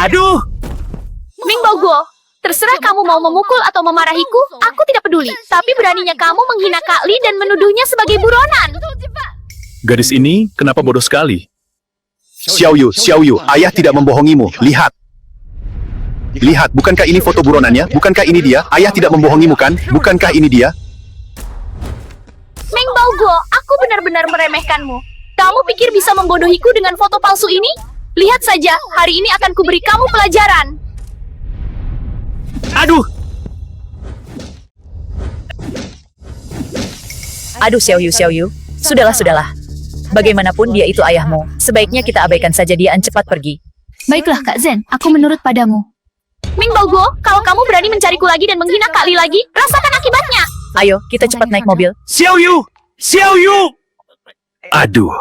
Aduh! Ming Baoguo, terserah kamu mau memukul atau memarahiku, aku tidak peduli. Tapi beraninya kamu menghina Kak Li dan menuduhnya sebagai buronan. Gadis ini kenapa bodoh sekali? Xiao Yu, ayah tidak membohongimu. Lihat. Lihat, bukankah ini foto buronannya? Bukankah ini dia? Ayah tidak membohongimu kan? Bukankah ini dia? Ming Baoguo, aku benar-benar meremehkanmu. Kamu pikir bisa membodohiku dengan foto palsu ini? Lihat saja, hari ini akan kuberi kamu pelajaran. Aduh! Aduh, Xiao Yu. Sudahlah. Bagaimanapun dia itu ayahmu. Sebaiknya kita abaikan saja dia dan cepat pergi. Baiklah Kak Zen, aku menurut padamu. Ming Baoguo, kalau kamu berani mencariku lagi dan menghina Kak Li lagi, rasakan akibatnya. Ayo, kita cepat naik mobil. Xiao Yu! Aduh!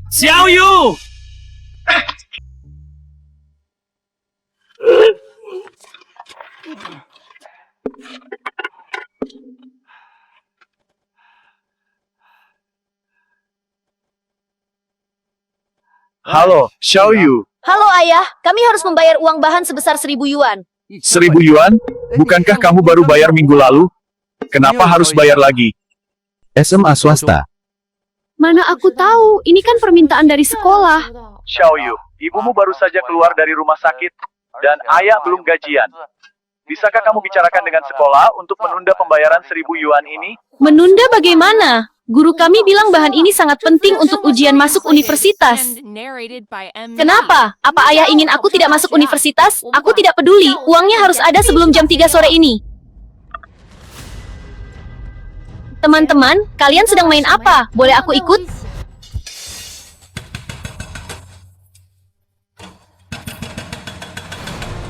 Xiao Yu! Halo, Xiao Yu. Halo ayah, kami harus membayar uang bahan sebesar 1.000 yuan. 1.000 yuan? Bukankah kamu baru bayar minggu lalu? Kenapa harus bayar lagi? SMA swasta. Mana aku tahu, ini kan permintaan dari sekolah. Xiao Yu, ibumu baru saja keluar dari rumah sakit, dan ayah belum gajian. Bisakah kamu bicarakan dengan sekolah untuk menunda pembayaran 1.000 yuan ini? Menunda bagaimana? Guru kami bilang bahan ini sangat penting untuk ujian masuk universitas. Kenapa? Apa ayah ingin aku tidak masuk universitas? Aku tidak peduli, uangnya harus ada sebelum jam 3 sore ini. Teman-teman, kalian sedang main apa? Boleh aku ikut?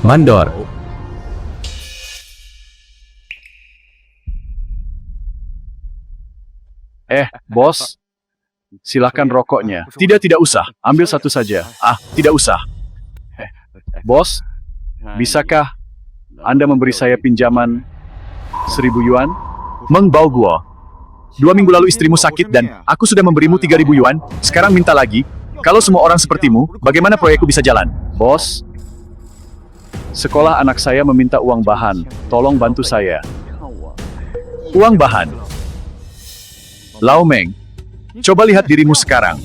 Mandor. Bos. Silakan rokoknya. Tidak usah. Ambil satu saja. Tidak usah. Bos, bisakah Anda memberi saya pinjaman 1.000 yuan? Meng Baoguo. 2 minggu lalu istrimu sakit dan aku sudah memberimu 3.000 yuan. Sekarang minta lagi. Kalau semua orang sepertimu, bagaimana proyekku bisa jalan? Bos, sekolah anak saya meminta uang bahan. Tolong bantu saya. Uang bahan. Lau Meng, coba lihat dirimu sekarang.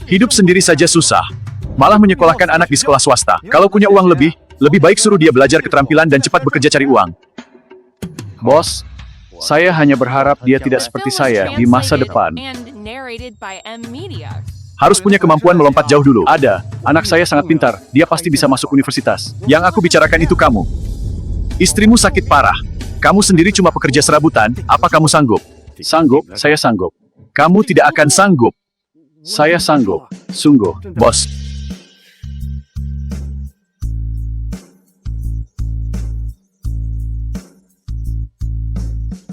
Hidup sendiri saja susah. Malah menyekolahkan anak di sekolah swasta. Kalau punya uang lebih baik suruh dia belajar keterampilan dan cepat bekerja cari uang. Bos, saya hanya berharap dia tidak seperti saya di masa depan. Harus punya kemampuan melompat jauh dulu. Ada, anak saya sangat pintar. Dia pasti bisa masuk universitas. Yang aku bicarakan itu kamu. Istrimu sakit parah. Kamu sendiri cuma pekerja serabutan. Apa kamu sanggup? Sanggup, saya sanggup. Kamu tidak akan sanggup. Saya sanggup. Sungguh, bos.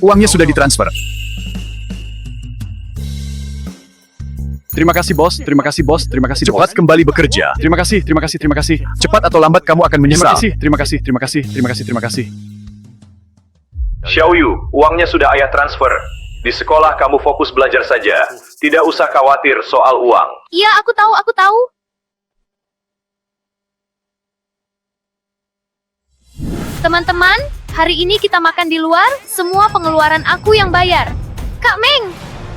Uangnya sudah ditransfer. Terima kasih, bos. Terima kasih, bos. Terima kasih, bos. Cepat kembali bekerja. Terima kasih. Cepat atau lambat kamu akan menyesal. Terima kasih. Xiao Yu, uangnya sudah ayah transfer. Di sekolah kamu fokus belajar saja. Tidak usah khawatir soal uang. Iya, aku tahu. Teman-teman, hari ini kita makan di luar, semua pengeluaran aku yang bayar. Kak Meng,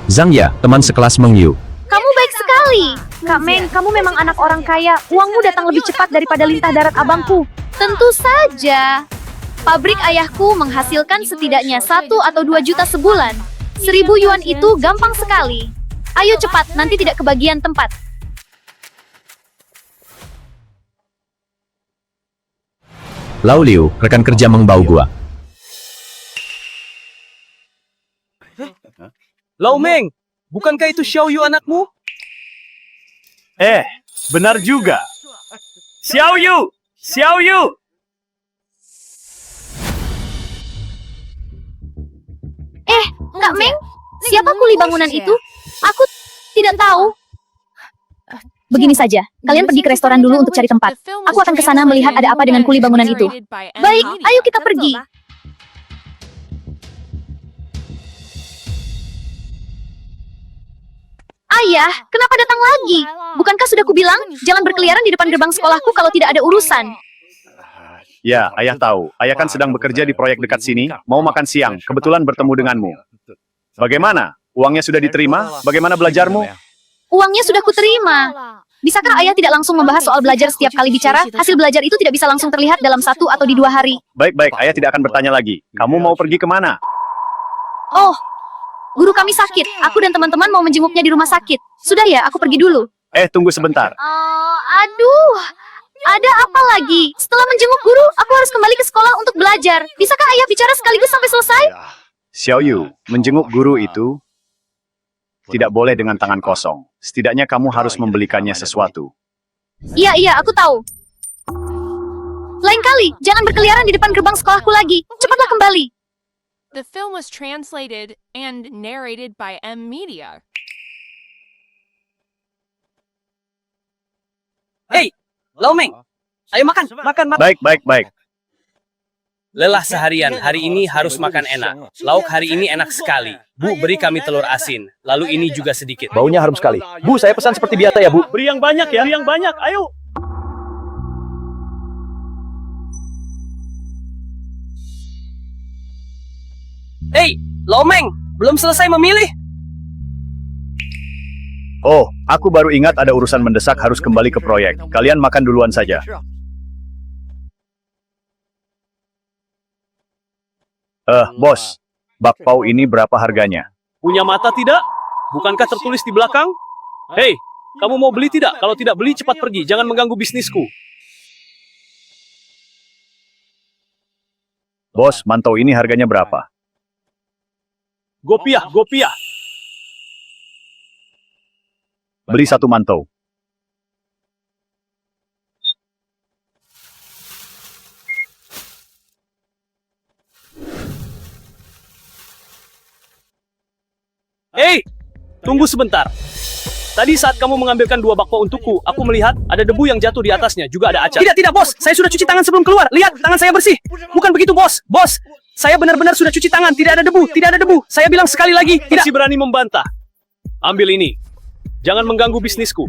Zhang Ya, teman sekelas Meng Yu. kamu baik sekali. Kak Meng, kamu memang anak orang kaya. Uangmu datang lebih cepat daripada lintah darat abangku. Tentu saja. Pabrik ayahku menghasilkan setidaknya 1 atau 2 juta sebulan. 1.000 yuan itu gampang sekali. Ayo cepat, nanti tidak kebagian tempat. Lau Liu, rekan kerja Meng Baoguo. Lau Meng, bukankah itu Xiao Yu anakmu? Benar juga. Xiao Yu! Kak Meng, siapa kuli bangunan itu? Aku tidak tahu. Begini saja, kalian pergi ke restoran dulu untuk cari tempat. Aku akan ke sana melihat ada apa dengan kuli bangunan itu. Baik, ayo kita pergi. Ayah, kenapa datang lagi? Bukankah sudah kubilang, jangan berkeliaran di depan gerbang sekolahku kalau tidak ada urusan? Ya, ayah tahu. Ayah kan sedang bekerja di proyek dekat sini, mau makan siang, kebetulan bertemu denganmu. Bagaimana? Uangnya sudah diterima? Bagaimana belajarmu? Uangnya sudah kuterima. Bisakah ayah tidak langsung membahas soal belajar setiap kali bicara? Hasil belajar itu tidak bisa langsung terlihat dalam 1 atau di 2 hari. Baik-baik, ayah tidak akan bertanya lagi. Kamu mau pergi kemana? Oh, guru kami sakit. Aku dan teman-teman mau menjenguknya di rumah sakit. Sudah ya, aku pergi dulu. Tunggu sebentar. Aduh, ada apa lagi? Setelah menjenguk guru, aku harus kembali ke sekolah untuk belajar. Bisakah ayah bicara sekaligus sampai selesai? Xiao Yu, menjenguk guru itu tidak boleh dengan tangan kosong. Setidaknya kamu harus membelikannya sesuatu. Iya, aku tahu. Lain kali, jangan berkeliaran di depan gerbang sekolahku lagi. Cepatlah kembali. The film was translated and narrated by M Media. Hei, Lau Meng. Ayo makan. Baik. Lelah seharian, hari ini harus makan enak. Lauk hari ini enak sekali. Bu, beri kami telur asin. Lalu ini juga sedikit. Baunya harum sekali. Bu, saya pesan seperti biasa ya, Bu. Beri yang banyak ya. Beri yang banyak, ayo. Hei, Lau Meng. Belum selesai memilih? Oh, aku baru ingat ada urusan mendesak harus kembali ke proyek. Kalian makan duluan saja. Bos. Bakpao ini berapa harganya? Punya mata tidak? Bukankah tertulis di belakang? Hei, kamu mau beli tidak? Kalau tidak beli, cepat pergi. Jangan mengganggu bisnisku. Bos, mantau ini harganya berapa? Gopiah. Beli 1 mantau. Hei, tunggu sebentar. Tadi saat kamu mengambilkan 2 bakpao untukku, aku melihat ada debu yang jatuh di atasnya, juga ada acar. Tidak, bos. Saya sudah cuci tangan sebelum keluar. Lihat, tangan saya bersih. Bukan begitu, bos. Bos, saya benar-benar sudah cuci tangan. Tidak ada debu. Saya bilang sekali lagi, tidak. Masih berani membantah. Ambil ini. Jangan mengganggu bisnisku.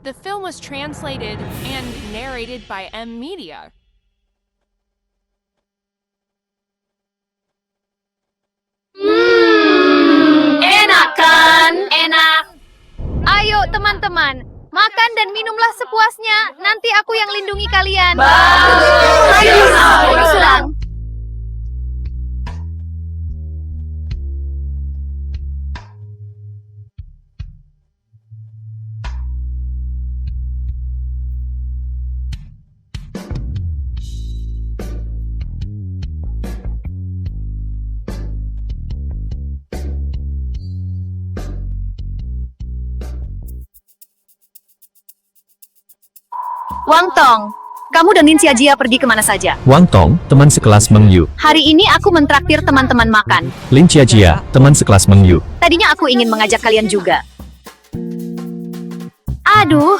The film was translated and narrated by M Media. Enak kan? Enak. Ayo teman-teman, makan dan minumlah sepuasnya. Nanti aku yang lindungi kalian. Ayo, pulang. Wang Tong, kamu dan Lin Xiajia pergi kemana saja? Wang Tong, teman sekelas Meng Yu. Hari ini aku mentraktir teman-teman makan. Lin Xiajia, teman sekelas Meng Yu. Tadinya aku ingin mengajak kalian juga. Aduh,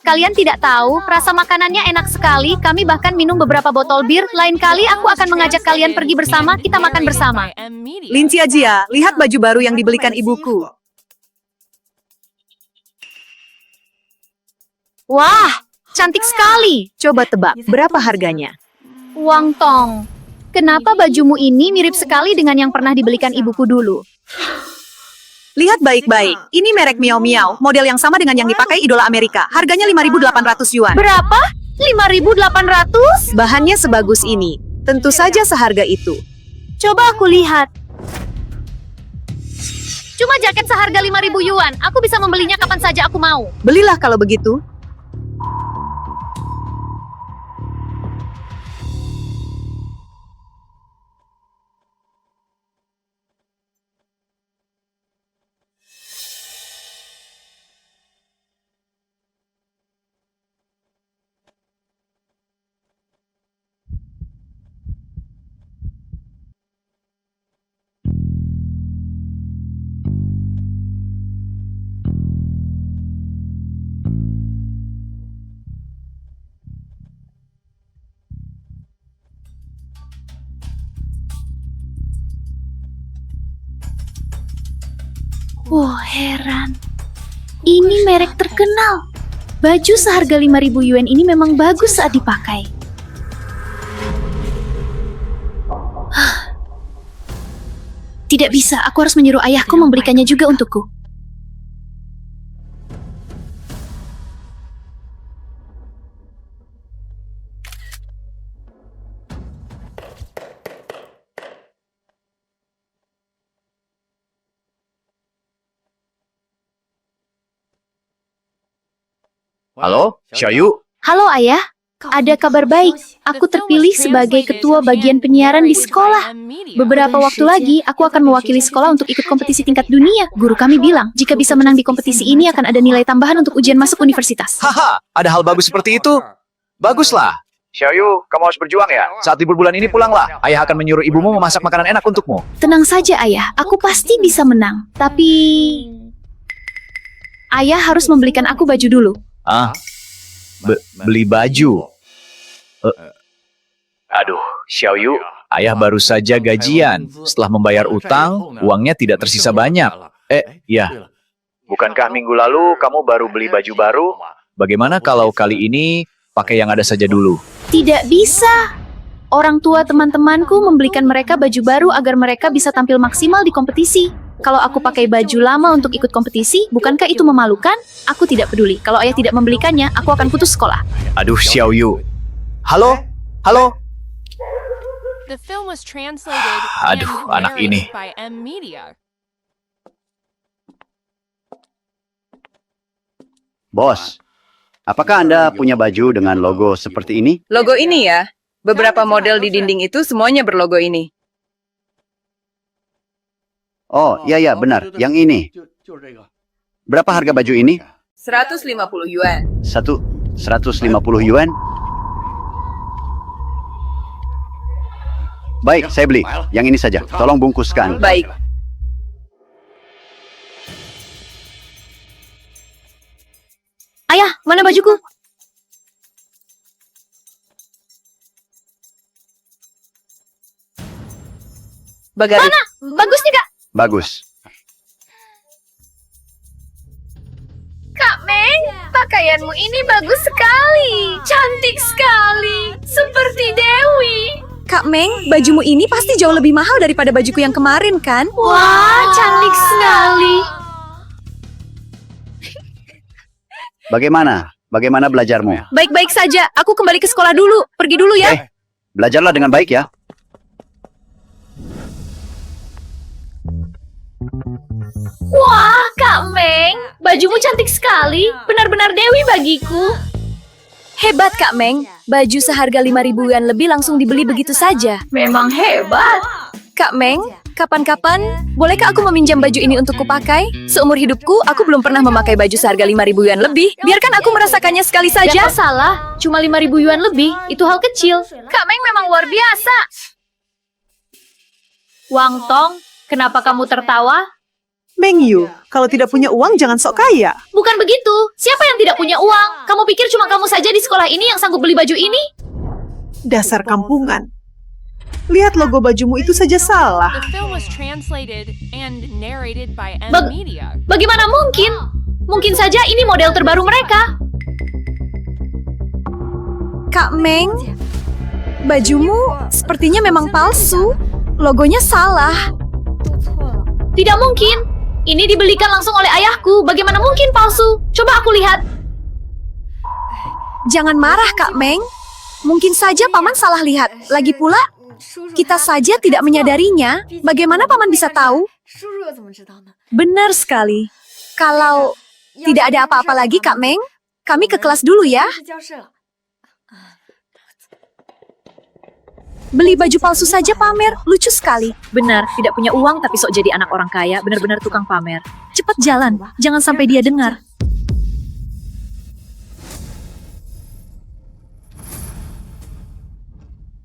kalian tidak tahu, rasa makanannya enak sekali. Kami bahkan minum beberapa botol bir. Lain kali aku akan mengajak kalian pergi bersama, kita makan bersama. Lin Xiajia, lihat baju baru yang dibelikan ibuku. Wah, cantik sekali. Coba tebak, berapa harganya? Wang Tong, kenapa bajumu ini mirip sekali dengan yang pernah dibelikan ibuku dulu? Lihat baik-baik, ini merek Miao Miao, model yang sama dengan yang dipakai idola Amerika. Harganya 5.800 yuan. Berapa? 5.800? Bahannya sebagus ini. Tentu saja seharga itu. Coba aku lihat. Cuma jaket seharga 5.000 yuan. Aku bisa membelinya kapan saja aku mau. Belilah kalau begitu. Oh, heran. Ini merek terkenal. Baju seharga 5.000 yuan ini memang bagus saat dipakai. Tidak bisa, aku harus menyuruh ayahku membelikannya juga untukku. Halo, Xiaoyu? Halo ayah, ada kabar baik. Aku terpilih sebagai ketua bagian penyiaran di sekolah. Beberapa waktu lagi, aku akan mewakili sekolah untuk ikut kompetisi tingkat dunia. Guru kami bilang, jika bisa menang di kompetisi ini akan ada nilai tambahan untuk ujian masuk universitas. Haha, ada hal bagus seperti itu. Baguslah. Xiaoyu, kamu harus berjuang ya. Saat libur bulan ini pulanglah. Ayah akan menyuruh ibumu memasak makanan enak untukmu. Tenang saja ayah, aku pasti bisa menang. Tapi... ayah harus membelikan aku baju dulu. Beli baju. Aduh, Xiaoyu, ayah baru saja gajian. Setelah membayar utang, uangnya tidak tersisa banyak. Ya. Bukankah minggu lalu kamu baru beli baju baru? Bagaimana kalau kali ini pakai yang ada saja dulu? Tidak bisa. Orang tua teman-temanku membelikan mereka baju baru agar mereka bisa tampil maksimal di kompetisi. Kalau aku pakai baju lama untuk ikut kompetisi, bukankah itu memalukan? Aku tidak peduli. Kalau ayah tidak membelikannya, aku akan putus sekolah. Aduh, Xiaoyu. Halo? Halo? The film was translated Aduh, and anak ini. narrated by M Media. Bos, apakah Anda punya baju dengan logo seperti ini? Logo ini ya. Beberapa model di dinding itu semuanya berlogo ini. Oh, iya benar, yang ini. Berapa harga baju ini? 150 yuan. 150 yuan? Baik, saya beli. Yang ini saja. Tolong bungkuskan. Baik. Ayah, mana bajuku? Bagaimana? Bagus tidak? Bagus. Kak Meng, pakaianmu ini bagus sekali. Cantik sekali. Seperti Dewi. Kak Meng, bajumu ini pasti jauh lebih mahal daripada bajuku yang kemarin, kan? Wah, cantik sekali. Bagaimana? Bagaimana belajarmu? Baik-baik saja. Aku kembali ke sekolah dulu. Pergi dulu ya. Belajarlah dengan baik ya. Wah, Kak Meng, bajumu cantik sekali. Benar-benar Dewi bagiku. Hebat, Kak Meng. Baju seharga 5.000 yuan lebih langsung dibeli begitu saja. Memang hebat. Kak Meng, kapan-kapan bolehkah aku meminjam baju ini untuk kupakai? Seumur hidupku, aku belum pernah memakai baju seharga 5.000 yuan lebih. Biarkan aku merasakannya sekali Tidak saja. masalah, cuma 5.000 yuan lebih. Itu hal kecil. Kak Meng memang luar biasa. Wang Tong, kenapa kamu tertawa? Meng Yu, kalau tidak punya uang jangan sok kaya. Bukan begitu. Siapa yang tidak punya uang? Kamu pikir cuma kamu saja di sekolah ini yang sanggup beli baju ini? Dasar kampungan. Lihat logo bajumu itu saja salah. The film was translated and narrated by M Bag- Media. Bagaimana mungkin? Mungkin saja ini model terbaru mereka. Kak Meng, bajumu sepertinya memang palsu. Logonya salah. Tidak mungkin. Ini dibelikan langsung oleh ayahku. Bagaimana mungkin palsu? Coba aku lihat. Jangan marah, Kak Meng. Mungkin saja Paman salah lihat. Lagi pula, kita saja tidak menyadarinya. Bagaimana Paman bisa tahu? Benar sekali. Kalau tidak ada apa-apa lagi, Kak Meng, kami ke kelas dulu ya. Beli baju palsu saja pamer, lucu sekali. Benar, tidak punya uang tapi sok jadi anak orang kaya, benar-benar tukang pamer. Cepat jalan, jangan sampai dia dengar.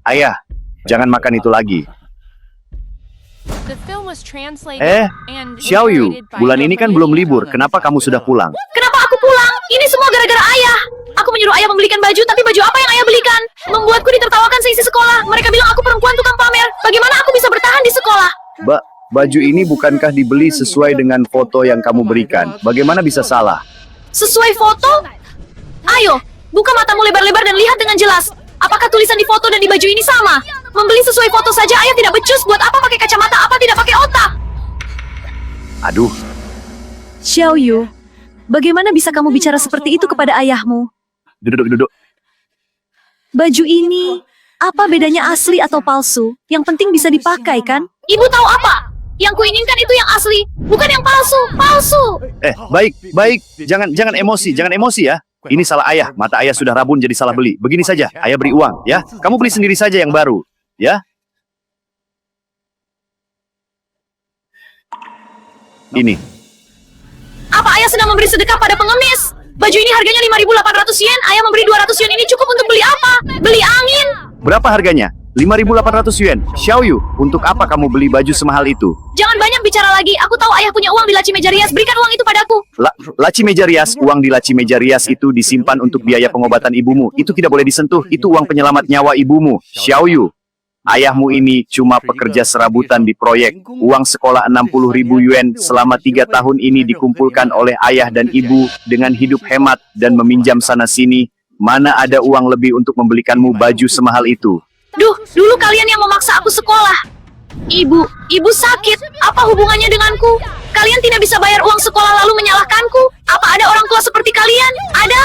Ayah, jangan makan itu lagi. The film was translated and Xiaoyu, narrated by bulan ini M kan belum Media. libur. Kenapa kamu sudah pulang? Kenapa aku pulang? Ini semua gara-gara ayah. Aku menyuruh ayah membelikan baju, tapi baju apa yang ayah belikan? Membuatku ditertawakan seisi sekolah. Mereka bilang aku perempuan tukang pamer. Bagaimana aku bisa bertahan di sekolah? Baju ini bukankah dibeli sesuai dengan foto yang kamu berikan? Bagaimana bisa salah? Sesuai foto? Ayo, buka matamu lebar-lebar dan lihat dengan jelas. Apakah tulisan di foto dan di baju ini sama? Membeli sesuai foto saja ayah tidak becus. Buat apa pakai kacamata? Apa tidak pakai otak? Aduh, Xiao Yu, bagaimana bisa kamu bicara seperti itu kepada ayahmu? duduk. Baju ini, apa bedanya asli atau palsu? Yang penting bisa dipakai, kan? Ibu tahu apa? Yang kuinginkan itu yang asli, bukan yang palsu. Palsu! Baik. Jangan emosi ya. Ini salah ayah. Mata ayah sudah rabun jadi salah beli. Begini saja, ayah beri uang, ya. Kamu beli sendiri saja yang baru, ya. Ini. Apa ayah sedang memberi sedekah pada pengemis? Baju ini harganya 5.800 yen. Ayah memberi 200 yen ini cukup untuk beli apa? Beli angin. Berapa harganya? 5.800 yuan. Xiao Yu, untuk apa kamu beli baju semahal itu? Jangan banyak bicara lagi. Aku tahu ayah punya uang di laci meja rias. Berikan uang itu padaku. Laci meja rias, uang di laci meja rias itu disimpan untuk biaya pengobatan ibumu. Itu tidak boleh disentuh. Itu uang penyelamat nyawa ibumu. Xiao Yu, ayahmu ini cuma pekerja serabutan di proyek. Uang sekolah 60.000 yuan selama 3 tahun ini dikumpulkan oleh ayah dan ibu dengan hidup hemat dan meminjam sana-sini. Mana ada uang lebih untuk membelikanmu baju semahal itu? Duh, dulu kalian yang memaksa aku sekolah. Ibu sakit. Apa hubungannya denganku? Kalian tidak bisa bayar uang sekolah lalu menyalahkanku? Apa ada orang tua seperti kalian? Ada?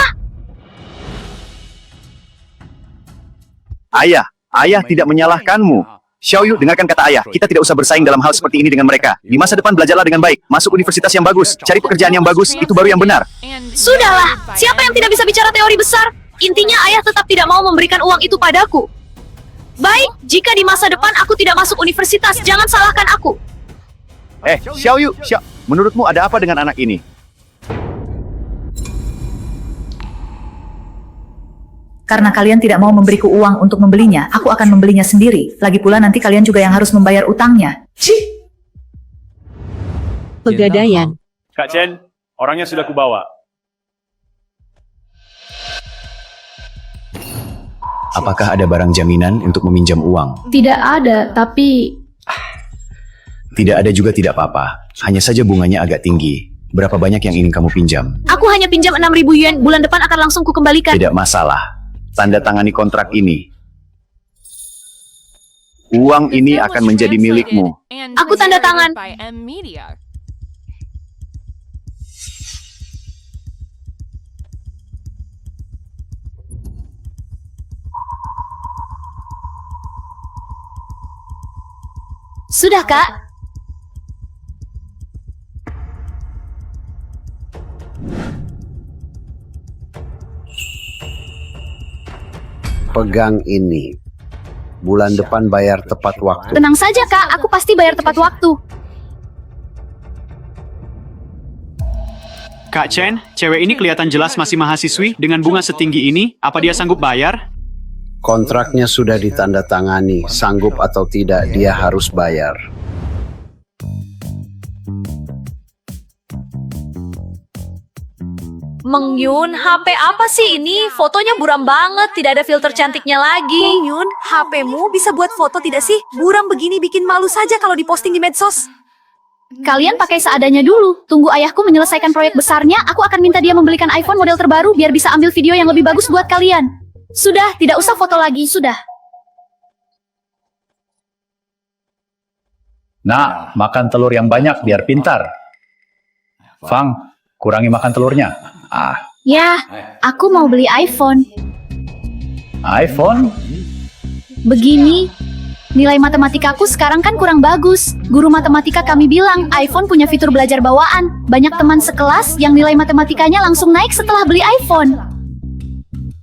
Ayah tidak menyalahkanmu. Xiao Yu, dengarkan kata ayah. Kita tidak usah bersaing dalam hal seperti ini dengan mereka. Di masa depan belajarlah dengan baik. Masuk universitas yang bagus. Cari pekerjaan yang bagus. Itu baru yang benar. Sudahlah. Siapa yang tidak bisa bicara teori besar? Intinya ayah tetap tidak mau memberikan uang itu padaku. Baik, jika di masa depan aku tidak masuk universitas, jangan salahkan aku. Xiao Yu, menurutmu ada apa dengan anak ini? Karena kalian tidak mau memberiku uang untuk membelinya, aku akan membelinya sendiri. Lagi pula nanti kalian juga yang harus membayar utangnya. Pegadaian. Kak Chen, orangnya sudah kubawa. Apakah ada barang jaminan untuk meminjam uang? Tidak ada, tapi... Tidak ada juga tidak apa-apa. Hanya saja bunganya agak tinggi. Berapa banyak yang ingin kamu pinjam? Aku hanya pinjam 6.000 yen, bulan depan akan langsung kukembalikan. Tidak masalah. Tanda tangani kontrak ini. Uang ini akan menjadi milikmu. Aku tanda tangan. Sudah, Kak. Pegang ini. Bulan depan bayar tepat waktu. Tenang saja, Kak. Aku pasti bayar tepat waktu. Kak Chen, cewek ini kelihatan jelas masih mahasiswi dengan bunga setinggi ini. Apa dia sanggup bayar? Kontraknya sudah ditandatangani. Sanggup atau tidak, dia harus bayar. Meng Yun, HP apa sih ini? Fotonya buram banget, tidak ada filter cantiknya lagi. Meng Yun, HP-mu bisa buat foto tidak sih? Buram begini bikin malu saja kalau diposting di medsos. Kalian pakai seadanya dulu. Tunggu ayahku menyelesaikan proyek besarnya, aku akan minta dia membelikan iPhone model terbaru biar bisa ambil video yang lebih bagus buat kalian. Sudah, tidak usah foto lagi, sudah. Nah, makan telur yang banyak biar pintar. Fang, kurangi makan telurnya. Ya, aku mau beli iPhone. iPhone? Begini, nilai matematikaku sekarang kan kurang bagus. Guru matematika kami bilang iPhone punya fitur belajar bawaan. Banyak teman sekelas yang nilai matematikanya langsung naik setelah beli iPhone.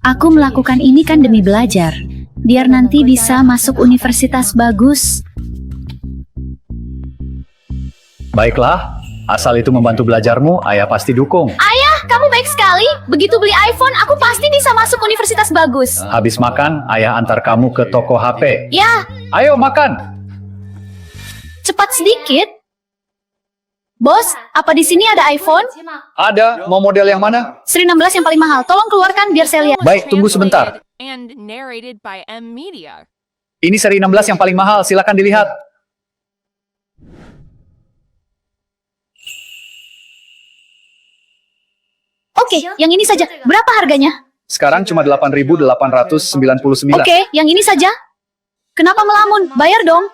Aku melakukan ini kan demi belajar. Biar nanti bisa masuk universitas bagus. Baiklah, asal itu membantu belajarmu, ayah pasti dukung. Ayah, kamu baik sekali. Begitu beli iPhone, aku pasti bisa masuk universitas bagus. Habis makan, ayah antar kamu ke toko HP. Ya, Ayo makan. cepat sedikit. Bos, apa di sini ada iPhone? Ada, mau model yang mana? Seri 16 yang paling mahal. Tolong keluarkan biar saya lihat. Baik, tunggu sebentar. Ini seri 16 yang paling mahal, silakan dilihat. Oke, yang ini saja. Berapa harganya? Sekarang cuma 8.899. Oke, yang ini saja. Kenapa melamun? Bayar dong.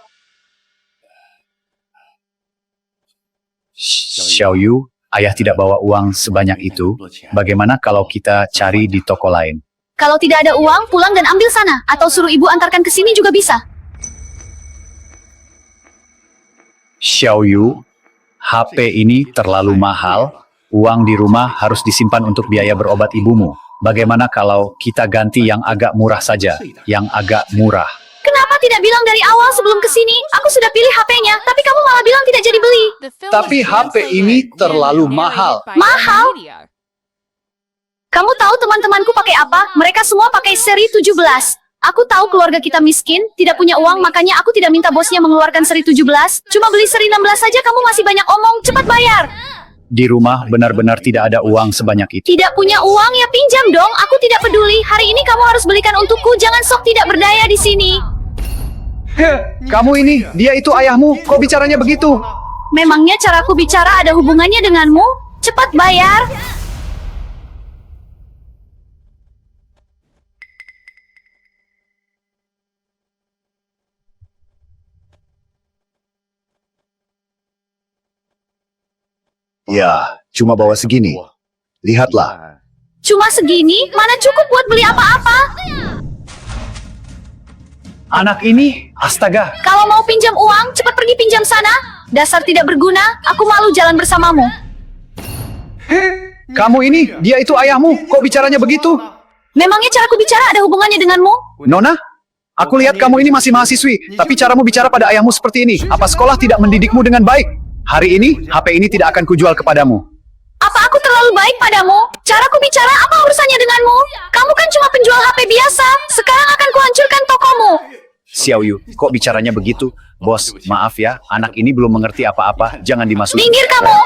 Xiaoyu, ayah tidak bawa uang sebanyak itu. Bagaimana kalau kita cari di toko lain? Kalau tidak ada uang, pulang dan ambil sana. Atau suruh ibu antarkan ke sini juga bisa. Xiaoyu, HP ini terlalu mahal. Uang di rumah harus disimpan untuk biaya berobat ibumu. Bagaimana kalau kita ganti yang agak murah saja? Yang agak murah. Kenapa tidak bilang dari awal sebelum ke sini? Aku sudah pilih HP-nya, tapi kamu malah bilang tidak jadi beli. Tapi HP ini terlalu mahal. Mahal? Kamu tahu teman-temanku pakai apa? Mereka semua pakai seri 17. Aku tahu keluarga kita miskin, tidak punya uang, makanya aku tidak minta bosnya mengeluarkan seri 17. Cuma beli seri 16 saja, kamu masih banyak omong, cepat bayar. Di rumah benar-benar tidak ada uang sebanyak itu. Tidak punya uang ya pinjam dong, aku tidak peduli. Hari ini kamu harus belikan untukku, jangan sok tidak berdaya di sini. Kamu ini, dia itu ayahmu, kok bicaranya begitu? Memangnya caraku bicara ada hubungannya denganmu? Cepat bayar. Ya, cuma bawa segini. Lihatlah. Cuma segini? Mana cukup buat beli apa-apa? Anak ini, astaga. Kalau mau pinjam uang, cepat pergi pinjam sana. Dasar tidak berguna, aku malu jalan bersamamu. Kamu ini, dia itu ayahmu, kok bicaranya begitu? Memangnya caraku bicara ada hubungannya denganmu? Nona, aku lihat kamu ini masih mahasiswi, tapi caramu bicara pada ayahmu seperti ini. Apa sekolah tidak mendidikmu dengan baik? Hari ini, HP ini tidak akan kujual kepadamu. Apa aku terlalu baik padamu? Caraku bicara apa urusannya denganmu? Kamu kan cuma penjual HP biasa. Sekarang akan kuhancurkan tokomu. Xiaoyu, kok bicaranya begitu? Bos, maaf ya, anak ini belum mengerti apa-apa, jangan dimasuki. Minggir kamu!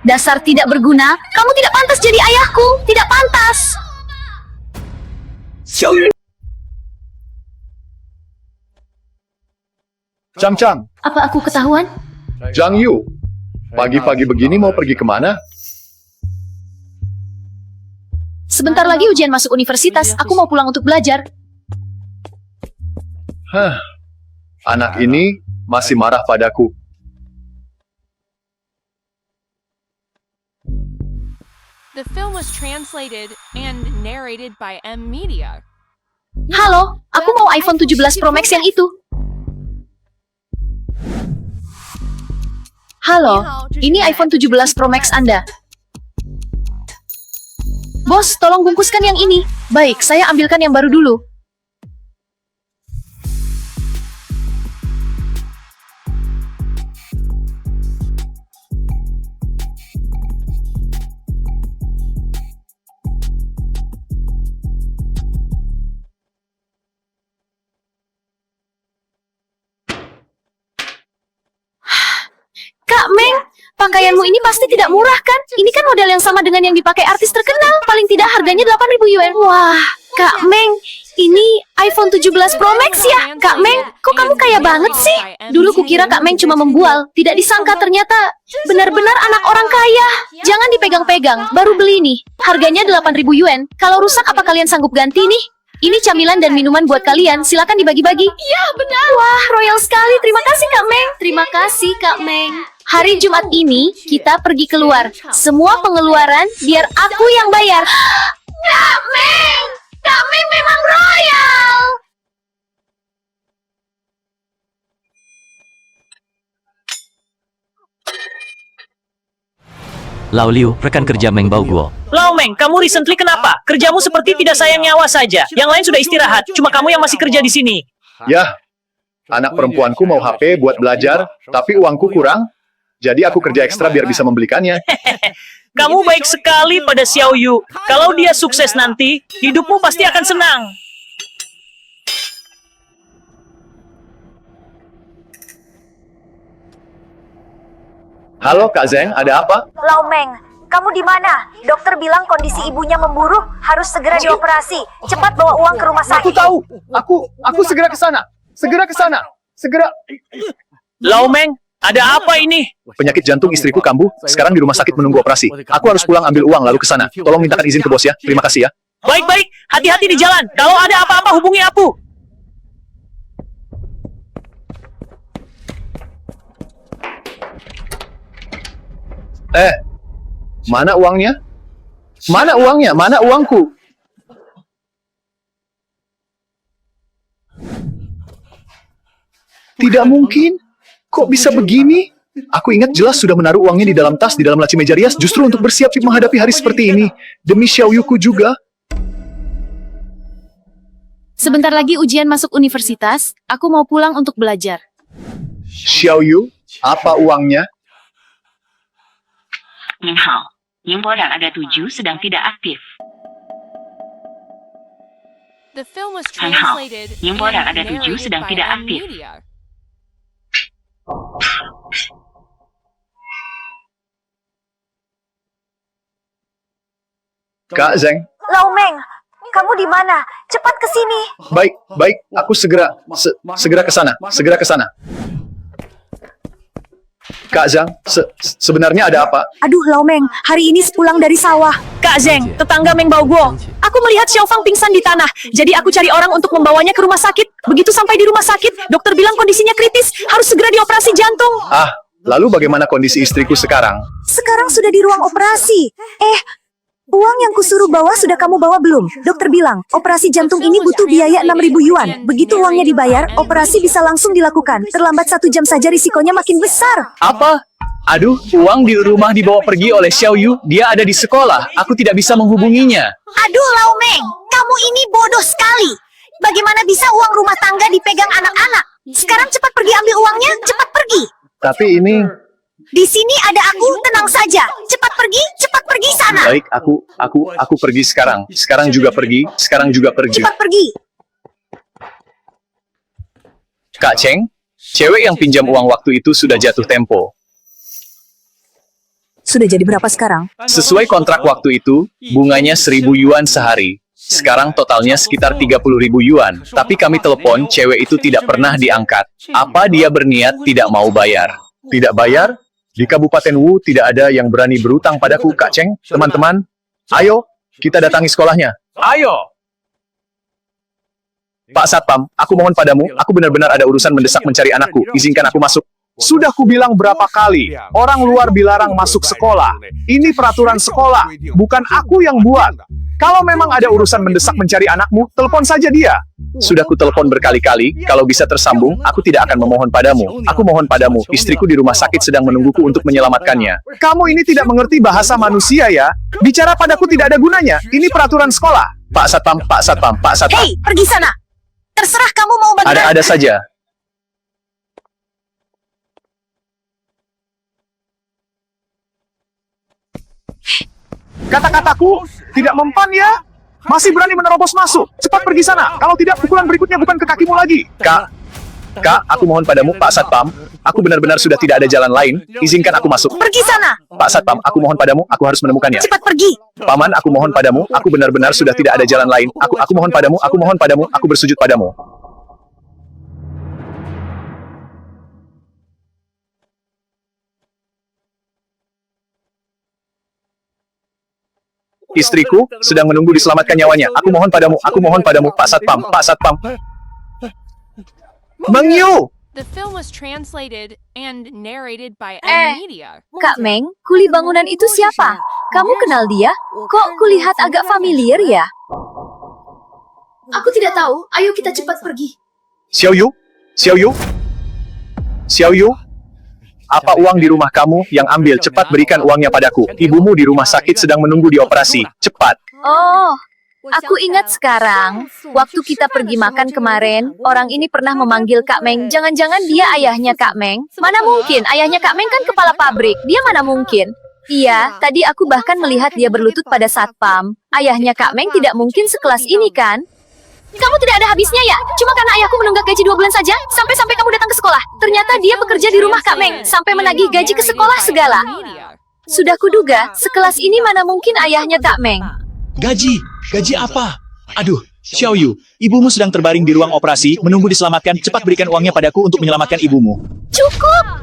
Dasar tidak berguna, kamu tidak pantas jadi ayahku. Tidak pantas. Xiaoyu. Cam-cam, Apa aku ketahuan? Zhang Yu, pagi-pagi begini mau pergi kemana? Sebentar lagi ujian masuk universitas. Aku mau pulang untuk belajar. Anak ini masih marah padaku. The film was translated and narrated by M Media. Halo, aku mau iPhone 17 Pro Max yang itu. Halo, ini iPhone 17 Pro Max Anda. Bos, tolong bungkuskan yang ini. Baik, saya ambilkan yang baru dulu. Kak Meng, pakaianmu ini pasti tidak murah kan? Ini kan model yang sama dengan yang dipakai artis terkenal. Paling tidak harganya 8.000 yuan. Wah, Kak Meng, ini iPhone 17 Pro Max ya? Kak Meng, kok kamu kaya banget sih? Dulu kukira Kak Meng cuma membual. Tidak disangka ternyata benar-benar anak orang kaya. Jangan dipegang-pegang, baru beli nih. Harganya 8.000 yuan. Kalau rusak apa kalian sanggup ganti nih? Ini camilan dan minuman buat kalian, silakan dibagi-bagi. Iya, benar. Wah, royal sekali. Terima kasih, Kak Meng. Terima kasih, Kak Meng. Hari Jumat ini, kita pergi keluar. Semua pengeluaran, biar aku yang bayar. Kak Meng! Kak Meng memang royal! Lau Liu, rekan kerja Meng Bao Guo. Lau Meng, kamu recently kenapa? Kerjamu seperti tidak sayang nyawa saja. Yang lain sudah istirahat, cuma kamu yang masih kerja di sini. Ya, anak perempuanku mau HP buat belajar, tapi uangku kurang. Jadi aku kerja ekstra biar bisa membelikannya. Kamu baik sekali pada Xiao Yu. Kalau dia sukses nanti, hidupmu pasti akan senang. Halo Kak Zeng, ada apa? Lau Meng, kamu di mana? Dokter bilang kondisi ibunya memburuk, harus segera dioperasi. Cepat bawa uang ke rumah sakit. Aku tahu. Aku segera ke sana. Segera ke sana. Segera. Lau Meng, Ada apa ini? Penyakit jantung istriku kambuh, sekarang di rumah sakit menunggu operasi. Aku harus pulang ambil uang lalu ke sana. Tolong mintakan izin ke bos ya. Terima kasih ya. Baik-baik, hati-hati di jalan. Kalau ada apa-apa hubungi aku. Mana uangnya? Mana uangnya? Mana uangku? Tidak mungkin. Kok bisa begini? Aku ingat jelas sudah menaruh uangnya di dalam tas di dalam laci meja rias justru untuk bersiap menghadapi hari seperti ini. Demi Xiaoyuku juga. Sebentar lagi ujian masuk universitas, aku mau pulang untuk belajar. Xiaoyu, apa uangnya? ada 7 sedang tidak aktif. The film was translated and narrated by M-Media. Kak Zeng. Laomeng, kamu di mana? Cepat ke sini. Baik, aku segera ke sana. Kak Zhang, sebenarnya ada apa? Aduh, Laomeng, hari ini sepulang dari sawah. Kak Zeng, tetangga Meng Baoguo. Aku melihat Xiaofang pingsan di tanah. Jadi aku cari orang untuk membawanya ke rumah sakit. Begitu sampai di rumah sakit, dokter bilang kondisinya kritis, harus segera dioperasi jantung. Lalu bagaimana kondisi istriku sekarang? Sekarang sudah di ruang operasi. Uang yang kusuruh bawa sudah kamu bawa belum? Dokter bilang, operasi jantung ini butuh biaya 6.000 yuan. Begitu uangnya dibayar, operasi bisa langsung dilakukan. Terlambat 1 jam saja risikonya makin besar. Apa? Aduh, uang di rumah dibawa pergi oleh Xiaoyu. Dia ada di sekolah. Aku tidak bisa menghubunginya. Aduh, Laomeng, kamu ini bodoh sekali. Bagaimana bisa uang rumah tangga dipegang anak-anak? Sekarang cepat pergi ambil uangnya, cepat pergi. Tapi ini... Di sini ada aku, tenang saja. Cepat pergi sana. Baik, aku pergi sekarang. Sekarang juga pergi. Cepat pergi. Kak Cheng, cewek yang pinjam uang waktu itu sudah jatuh tempo. Sudah jadi berapa sekarang? Sesuai kontrak waktu itu, bunganya 1.000 yuan sehari. Sekarang totalnya sekitar 30.000 yuan. Tapi kami telepon, cewek itu tidak pernah diangkat. Apa dia berniat tidak mau bayar? Tidak bayar? Di Kabupaten Wu tidak ada yang berani berutang padaku, Kak Cheng. Teman-teman, ayo, kita datangi sekolahnya. Ayo! Pak Satpam, aku mohon padamu, aku benar-benar ada urusan mendesak mencari anakku. Izinkan aku masuk. Sudah kubilang berapa kali, orang luar dilarang masuk sekolah. Ini peraturan sekolah, bukan aku yang buat. Kalau memang ada urusan mendesak mencari anakmu, telepon saja dia. Sudah kutelepon berkali-kali, kalau bisa tersambung, aku tidak akan memohon padamu. Aku mohon padamu, istriku di rumah sakit sedang menungguku untuk menyelamatkannya. Kamu ini tidak mengerti bahasa manusia ya? Bicara padaku tidak ada gunanya, ini peraturan sekolah. Pak Satpam. Hei, pergi sana. Terserah kamu mau bagaimana. Ada saja. Kata-kataku tidak mempan ya? Masih berani menerobos masuk. Cepat pergi sana. Kalau tidak, pukulan berikutnya bukan ke kakimu lagi. Kak, aku mohon padamu, Pak Satpam. Aku benar-benar sudah tidak ada jalan lain. Izinkan aku masuk. Pergi sana. Pak Satpam, aku mohon padamu, aku harus menemukannya. Cepat pergi. Paman, aku mohon padamu, aku benar-benar sudah tidak ada jalan lain. Aku mohon padamu, aku bersujud padamu. Istriku sedang menunggu diselamatkan nyawanya. Aku mohon padamu, Pak Satpam. Meng Yu! The film was translated and narrated by M-Media. Kak Meng, kuli bangunan itu siapa? Kamu kenal dia? Kok kulihat agak familiar ya? Aku tidak tahu, ayo kita cepat pergi. Xiaoyu? Apa uang di rumah kamu yang ambil? Cepat berikan uangnya padaku. Ibumu di rumah sakit sedang menunggu di operasi. Cepat. Oh, aku ingat sekarang. Waktu kita pergi makan kemarin, orang ini pernah memanggil Kak Meng. Jangan-jangan dia ayahnya Kak Meng? Mana mungkin, ayahnya Kak Meng kan kepala pabrik. Dia mana mungkin? Iya, tadi aku bahkan melihat dia berlutut pada satpam. Ayahnya Kak Meng tidak mungkin sekelas ini kan? Kamu tidak ada habisnya ya? Cuma karena ayahku menunggak gaji 2 bulan saja, sampai kamu datang ke sekolah. Ternyata dia bekerja di rumah Kak Meng, sampai menagih gaji ke sekolah segala. Sudah kuduga, sekelas ini mana mungkin ayahnya Kak Meng. Gaji apa? Aduh, Xiaoyu, ibumu sedang terbaring di ruang operasi, menunggu diselamatkan. Cepat berikan uangnya padaku untuk menyelamatkan ibumu. Cukup!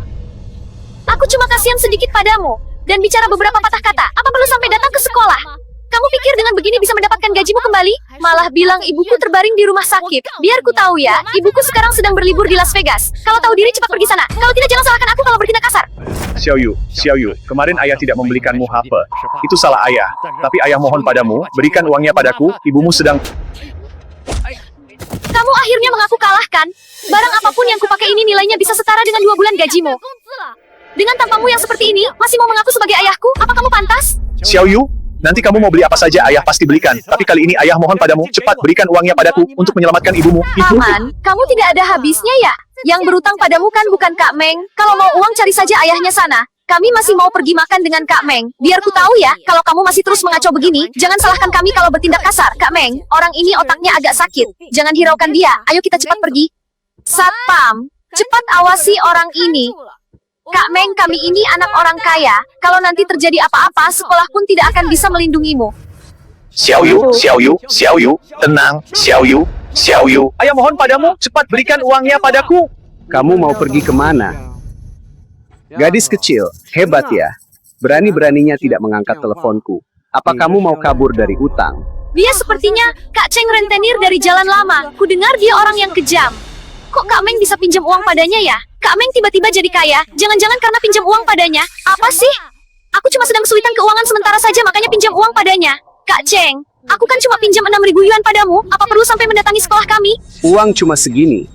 Aku cuma kasihan sedikit padamu dan bicara beberapa patah kata. Apa perlu sampai datang ke sekolah? Kamu pikir dengan begini bisa mendapatkan gajimu kembali? Malah bilang ibuku terbaring di rumah sakit. Biar ku tahu ya, ibuku sekarang sedang berlibur di Las Vegas. Kalau tahu diri cepat pergi sana. Kalau tidak jangan salahkan aku kalau bertindak kasar. Xiao Yu, kemarin ayah tidak membelikanmu HP. Itu salah ayah. Tapi ayah mohon padamu, berikan uangnya padaku, ibumu sedang... Kamu akhirnya mengaku kalah kan? Barang apapun yang kupakai ini nilainya bisa setara dengan 2 bulan gajimu. Dengan tampangmu yang seperti ini, masih mau mengaku sebagai ayahku? Apa kamu pantas? Xiao Yu, nanti kamu mau beli apa saja ayah pasti belikan. Tapi kali ini ayah mohon padamu, cepat berikan uangnya padaku untuk menyelamatkan ibumu. Paman, kamu tidak ada habisnya ya? Yang berutang padamu kan bukan Kak Meng. Kalau mau uang cari saja ayahnya sana. Kami masih mau pergi makan dengan Kak Meng. Biar ku tahu ya, kalau kamu masih terus mengacau begini, jangan salahkan kami kalau bertindak kasar. Kak Meng, orang ini otaknya agak sakit. Jangan hiraukan dia. Ayo kita cepat pergi. Satpam, cepat awasi orang ini. Kak Meng, kami ini anak orang kaya. Kalau nanti terjadi apa-apa, sekolah pun tidak akan bisa melindungimu. Xiao Yu, tenang, Xiao Yu. Ayah mohon padamu, cepat berikan uangnya padaku. Kamu mau pergi kemana? Gadis kecil, hebat ya. Berani-beraninya tidak mengangkat teleponku. Apa kamu mau kabur dari utang? Dia sepertinya Kak Cheng rentenir dari jalan lama. Ku dengar dia orang yang kejam. Kok Kak Meng bisa pinjam uang padanya ya? Kak Meng tiba-tiba jadi kaya. Jangan-jangan karena pinjam uang padanya. Apa sih? Aku cuma sedang kesulitan keuangan sementara saja makanya pinjam uang padanya. Kak Cheng, aku kan cuma pinjam 6.000 yuan padamu. Apa perlu sampai mendatangi sekolah kami? Uang cuma segini.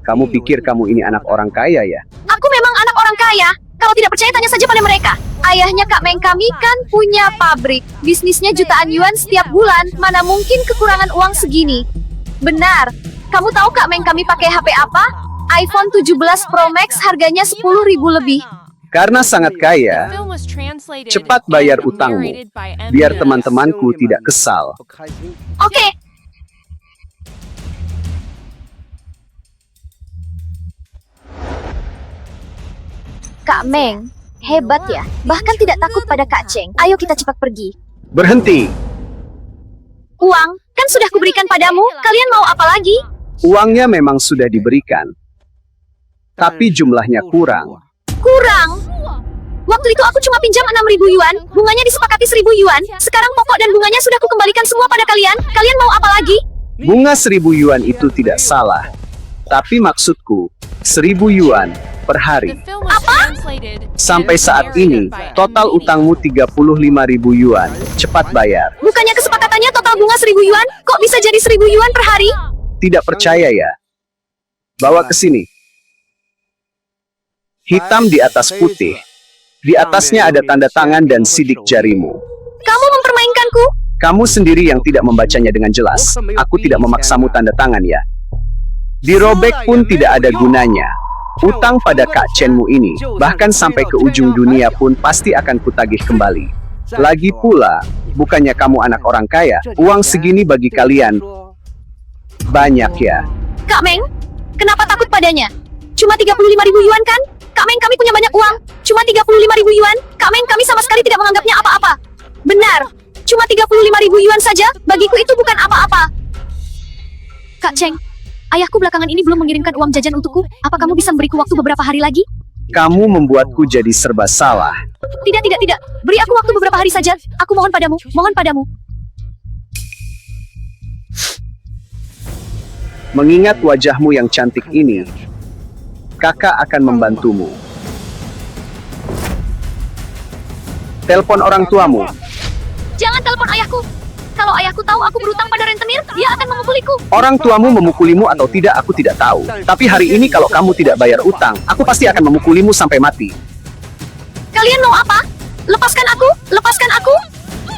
Kamu pikir kamu ini anak orang kaya ya? Aku memang anak orang kaya. Kalau tidak percaya tanya saja pada mereka. Ayahnya Kak Meng kami kan punya pabrik. Bisnisnya jutaan yuan setiap bulan. Mana mungkin kekurangan uang segini? Benar. Kamu tahu Kak Meng kami pakai HP apa? iPhone 17 Pro Max harganya 10.000 lebih. Karena sangat kaya, cepat bayar utangmu. Biar teman-temanku tidak kesal. Oke. Kak Meng, hebat ya. Bahkan tidak takut pada Kak Cheng. Ayo kita cepat pergi. Berhenti. Uang, kan sudah kuberikan padamu. Kalian mau apa lagi? Uangnya memang sudah diberikan. Tapi jumlahnya kurang. Kurang? Waktu itu aku cuma pinjam 6.000 yuan. Bunganya disepakati 1.000 yuan. Sekarang pokok dan bunganya sudah kukembalikan semua pada kalian. Kalian mau apa lagi? Bunga 1.000 yuan itu tidak salah. Tapi maksudku, 1.000 yuan per hari. Apa? Sampai saat ini, total utangmu 35.000 yuan. Cepat bayar. Bukannya kesepakatannya total bunga 1.000 yuan? Kok bisa jadi 1.000 yuan per hari? Tidak percaya ya? Bawa ke sini. Hitam di atas putih. Di atasnya ada tanda tangan dan sidik jarimu. Kamu mempermainkanku? Kamu sendiri yang tidak membacanya dengan jelas. Aku tidak memaksamu tanda tangan ya. Dirobek pun tidak ada gunanya. Utang pada Kak Chenmu ini, bahkan sampai ke ujung dunia pun pasti akan kutagih kembali. Lagi pula, bukannya kamu anak orang kaya, uang segini bagi kalian banyak ya. Kak Meng, kenapa takut padanya? Cuma 35.000 yuan kan? Kak Meng kami punya banyak uang. Cuma 35.000 yuan. Kak Meng kami sama sekali tidak menganggapnya apa-apa. Benar, cuma 35.000 yuan saja, bagiku itu bukan apa-apa. Kak Cheng, ayahku belakangan ini belum mengirimkan uang jajan untukku. Apa kamu bisa memberiku waktu beberapa hari lagi? Kamu membuatku jadi serba salah. Tidak. Beri aku waktu beberapa hari saja. Aku mohon padamu, mohon padamu. Mengingat wajahmu yang cantik ini, kakak akan membantumu. Telepon orang tuamu. Jangan telepon ayahku. Kalau ayahku tahu aku berutang pada rentenir, dia akan memukuliku. Orang tuamu memukulimu atau tidak aku tidak tahu. Tapi hari ini kalau kamu tidak bayar utang, aku pasti akan memukulimu sampai mati. Kalian mau apa? Lepaskan aku! Lepaskan aku!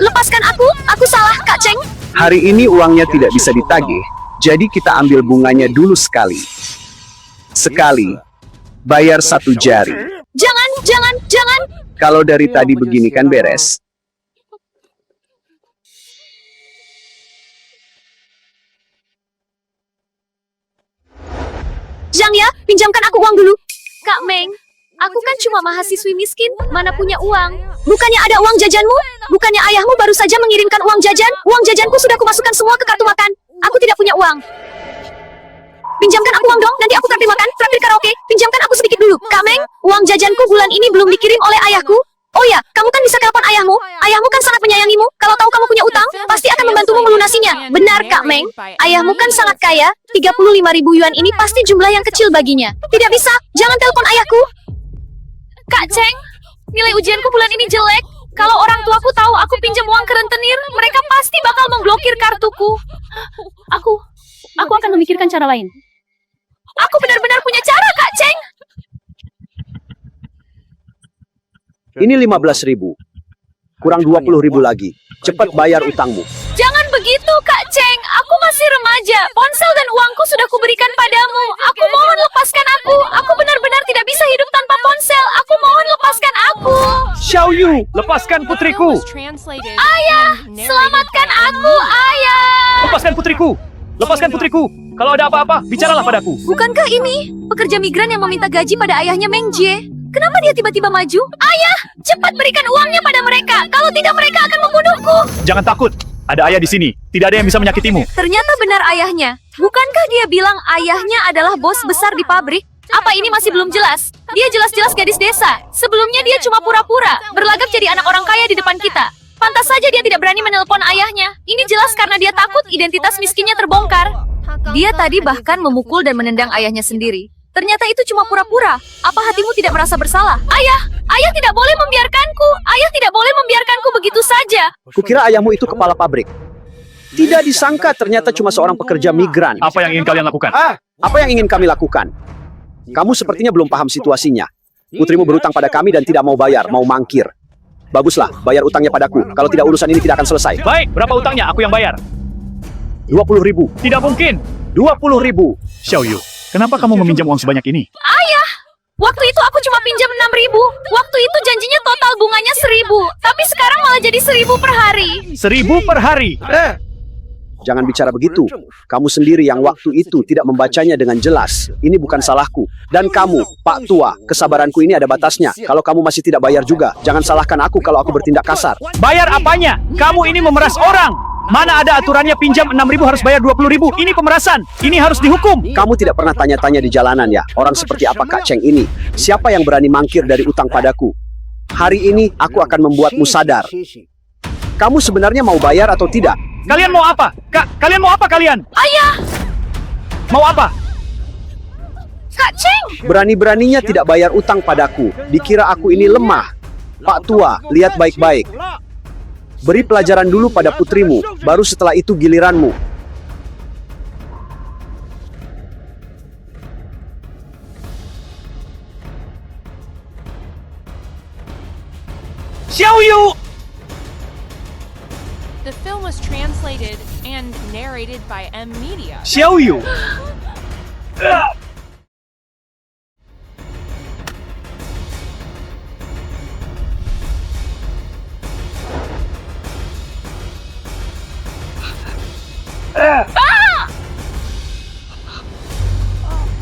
Lepaskan aku! Aku salah, Kak Cheng. Hari ini uangnya tidak bisa ditagih. Jadi kita ambil bunganya dulu sekali. Sekali. Bayar 1 jari. Jangan! Kalau dari tadi begini kan beres. Zhang ya, pinjamkan aku uang dulu. Kak Meng, aku kan cuma mahasiswi miskin, mana punya uang. Bukannya ada uang jajanmu? Bukannya ayahmu baru saja mengirimkan uang jajan? Uang jajanku sudah kumasukkan semua ke kartu makan. Aku tidak punya uang. pinjamkan aku uang dong, nanti aku traktir makan, traktir karaoke, pinjamkan aku sedikit dulu. Kak Meng, uang jajanku bulan ini belum dikirim oleh ayahku. Oh ya, kamu kan bisa telepon ayahmu. Ayahmu kan sangat menyayangimu. Kalau tahu kamu punya utang, pasti akan membantumu melunasinya. Benar, Kak Meng. Ayahmu kan sangat kaya. 35.000 yuan ini pasti jumlah yang kecil baginya. Tidak bisa, jangan telepon ayahku. Kak Cheng, nilai ujianku bulan ini jelek. Kalau orang tuaku tahu aku pinjam uang ke rentenir, mereka pasti bakal memblokir kartuku. Aku akan memikirkan cara lain. Aku benar-benar punya cara, Kak Cheng. Ini 15.000. Kurang 20.000 lagi. Cepat bayar utangmu. Jangan begitu, Kak Cheng. Aku masih remaja. Ponsel dan uangku sudah kuberikan padamu. Aku mohon lepaskan aku. Aku benar-benar tidak bisa hidup tanpa ponsel. Aku mohon lepaskan aku. Xiaoyu, lepaskan putriku. Ayah, selamatkan aku, ayah. Lepaskan putriku. Lepaskan putriku. Kalau ada apa-apa, bicaralah padaku. Bukankah ini pekerja migran yang meminta gaji pada ayahnya Meng Jie? Kenapa dia tiba-tiba maju? Ayah, cepat berikan uangnya pada mereka. Kalau tidak, mereka akan membunuhku. Jangan takut. Ada ayah di sini. Tidak ada yang bisa menyakitimu. Ternyata benar ayahnya. Bukankah dia bilang ayahnya adalah bos besar di pabrik? Apa ini masih belum jelas? Dia jelas-jelas gadis desa. Sebelumnya dia cuma pura-pura, berlagak jadi anak orang kaya di depan kita. Pantas saja dia tidak berani menelpon ayahnya. Ini jelas karena dia takut identitas miskinnya terbongkar. Dia tadi bahkan memukul dan menendang ayahnya sendiri. Ternyata itu cuma pura-pura. Apa hatimu tidak merasa bersalah? Ayah tidak boleh membiarkanku. Ayah tidak boleh membiarkanku begitu saja. Kukira ayahmu itu kepala pabrik. Tidak disangka ternyata cuma seorang pekerja migran. Apa yang ingin kalian lakukan? Apa yang ingin kami lakukan? Kamu sepertinya belum paham situasinya. Putrimu berutang pada kami dan tidak mau bayar, mau mangkir. Baguslah, bayar utangnya padaku. Kalau tidak, urusan ini tidak akan selesai. Baik, berapa utangnya? Aku yang bayar. 20.000. Tidak mungkin. 20.000. Xiaoyu, kenapa kamu meminjam uang sebanyak ini? Ayah, waktu itu aku cuma pinjam 6.000. Waktu itu janjinya total bunganya 1.000. Tapi sekarang malah jadi 1.000 per hari. 1.000 per hari. Jangan bicara begitu. Kamu sendiri yang waktu itu tidak membacanya dengan jelas. Ini bukan salahku. Dan kamu, Pak Tua, kesabaranku ini ada batasnya. Kalau kamu masih tidak bayar juga, jangan salahkan aku kalau aku bertindak kasar. Bayar apanya? Kamu ini memeras orang. Mana ada aturannya pinjam 6.000 harus bayar 20.000. Ini pemerasan. Ini harus dihukum. Kamu tidak pernah tanya-tanya di jalanan ya? Orang seperti apa Kak Cheng ini? Siapa yang berani mangkir dari utang padaku? Hari ini aku akan membuatmu sadar. Kamu sebenarnya mau bayar atau tidak? Kalian mau apa? Kalian mau apa kalian? Ayah! Mau apa? Kak Cheng! Berani-beraninya tidak bayar utang padaku. Dikira aku ini lemah. Pak Tua, lihat baik-baik. Beri pelajaran dulu pada putrimu, baru setelah itu giliranmu. Xiaoyu! The film was translated and narrated by M Media. Xiaoyu!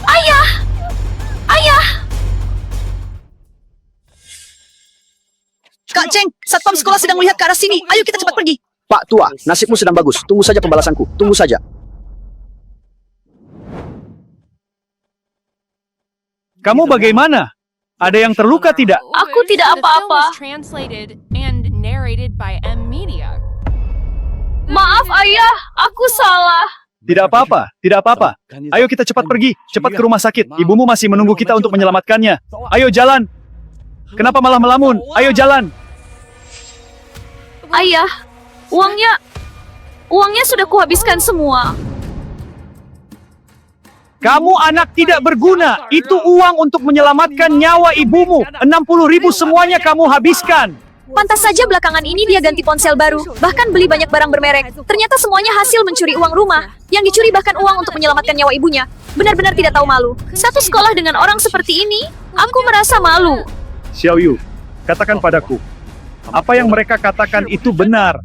Ayah! Ayah! Kak Cheng, satpam sekolah sedang melihat ke arah sini. Ayo kita cepat pergi. Pak Tua, nasibmu sedang bagus. Tunggu saja pembalasanku. Tunggu saja. Kamu bagaimana? Ada yang terluka tidak? Aku tidak The film apa-apa. was translated and narrated by M Media. Maaf ayah, aku salah. Tidak apa-apa, tidak apa-apa. Ayo kita cepat pergi, cepat ke rumah sakit. Ibumu masih menunggu kita untuk menyelamatkannya. Ayo jalan. Kenapa malah melamun? Ayo jalan. Ayah, uangnya sudah kuhabiskan semua. Kamu anak tidak berguna. Itu uang untuk menyelamatkan nyawa ibumu. 60.000 semuanya kamu habiskan. Pantas saja belakangan ini dia ganti ponsel baru, bahkan beli banyak barang bermerek. Ternyata semuanya hasil mencuri uang rumah. Yang dicuri bahkan uang untuk menyelamatkan nyawa ibunya. Benar-benar tidak tahu malu. Satu sekolah dengan orang seperti ini, aku merasa malu. Xiaoyu, katakan padaku. Apa yang mereka katakan itu benar.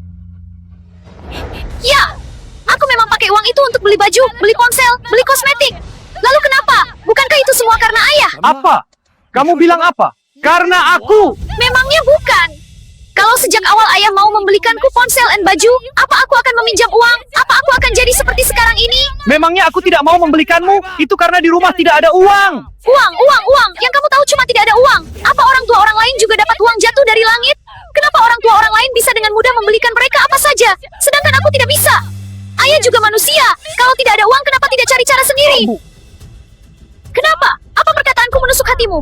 Ya, aku memang pakai uang itu untuk beli baju, beli ponsel, beli kosmetik. Lalu kenapa? Bukankah itu semua karena ayah? Apa? Kamu bilang apa? Karena aku. Memangnya bukan. Kalau sejak awal ayah mau membelikanku ponsel dan baju, apa aku akan meminjam uang? Apa aku akan jadi seperti sekarang ini? Memangnya aku tidak mau membelikanmu? Itu karena di rumah tidak ada uang. Uang. Yang kamu tahu cuma tidak ada uang. Apa orang tua orang lain juga dapat uang jatuh dari langit? Kenapa orang tua orang lain bisa dengan mudah membelikan mereka apa saja, sedangkan aku tidak bisa? Ayah juga manusia. Kalau tidak ada uang, kenapa tidak cari cara sendiri? Kenapa? Apa perkataanku menusuk hatimu?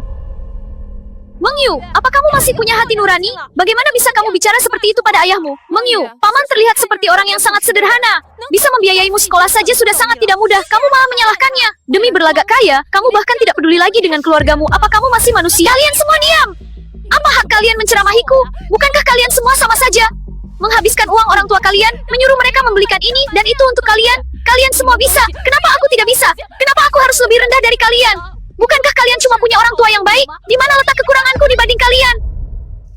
Meng Yu, apa kamu masih punya hati nurani? Bagaimana bisa kamu bicara seperti itu pada ayahmu? Meng Yu, paman terlihat seperti orang yang sangat sederhana. Bisa membiayaimu sekolah saja sudah sangat tidak mudah. Kamu malah menyalahkannya. Demi berlagak kaya, kamu bahkan tidak peduli lagi dengan keluargamu. Apa kamu masih manusia? Kalian semua diam! Apa hak kalian menceramahiku? Bukankah kalian semua sama saja? Menghabiskan uang orang tua kalian, menyuruh mereka membelikan ini dan itu untuk kalian. Kalian semua bisa. Kenapa aku tidak bisa? Kenapa aku harus lebih rendah dari kalian? Bukankah kalian cuma punya orang tua yang baik? Di mana letak kekuranganku dibanding kalian?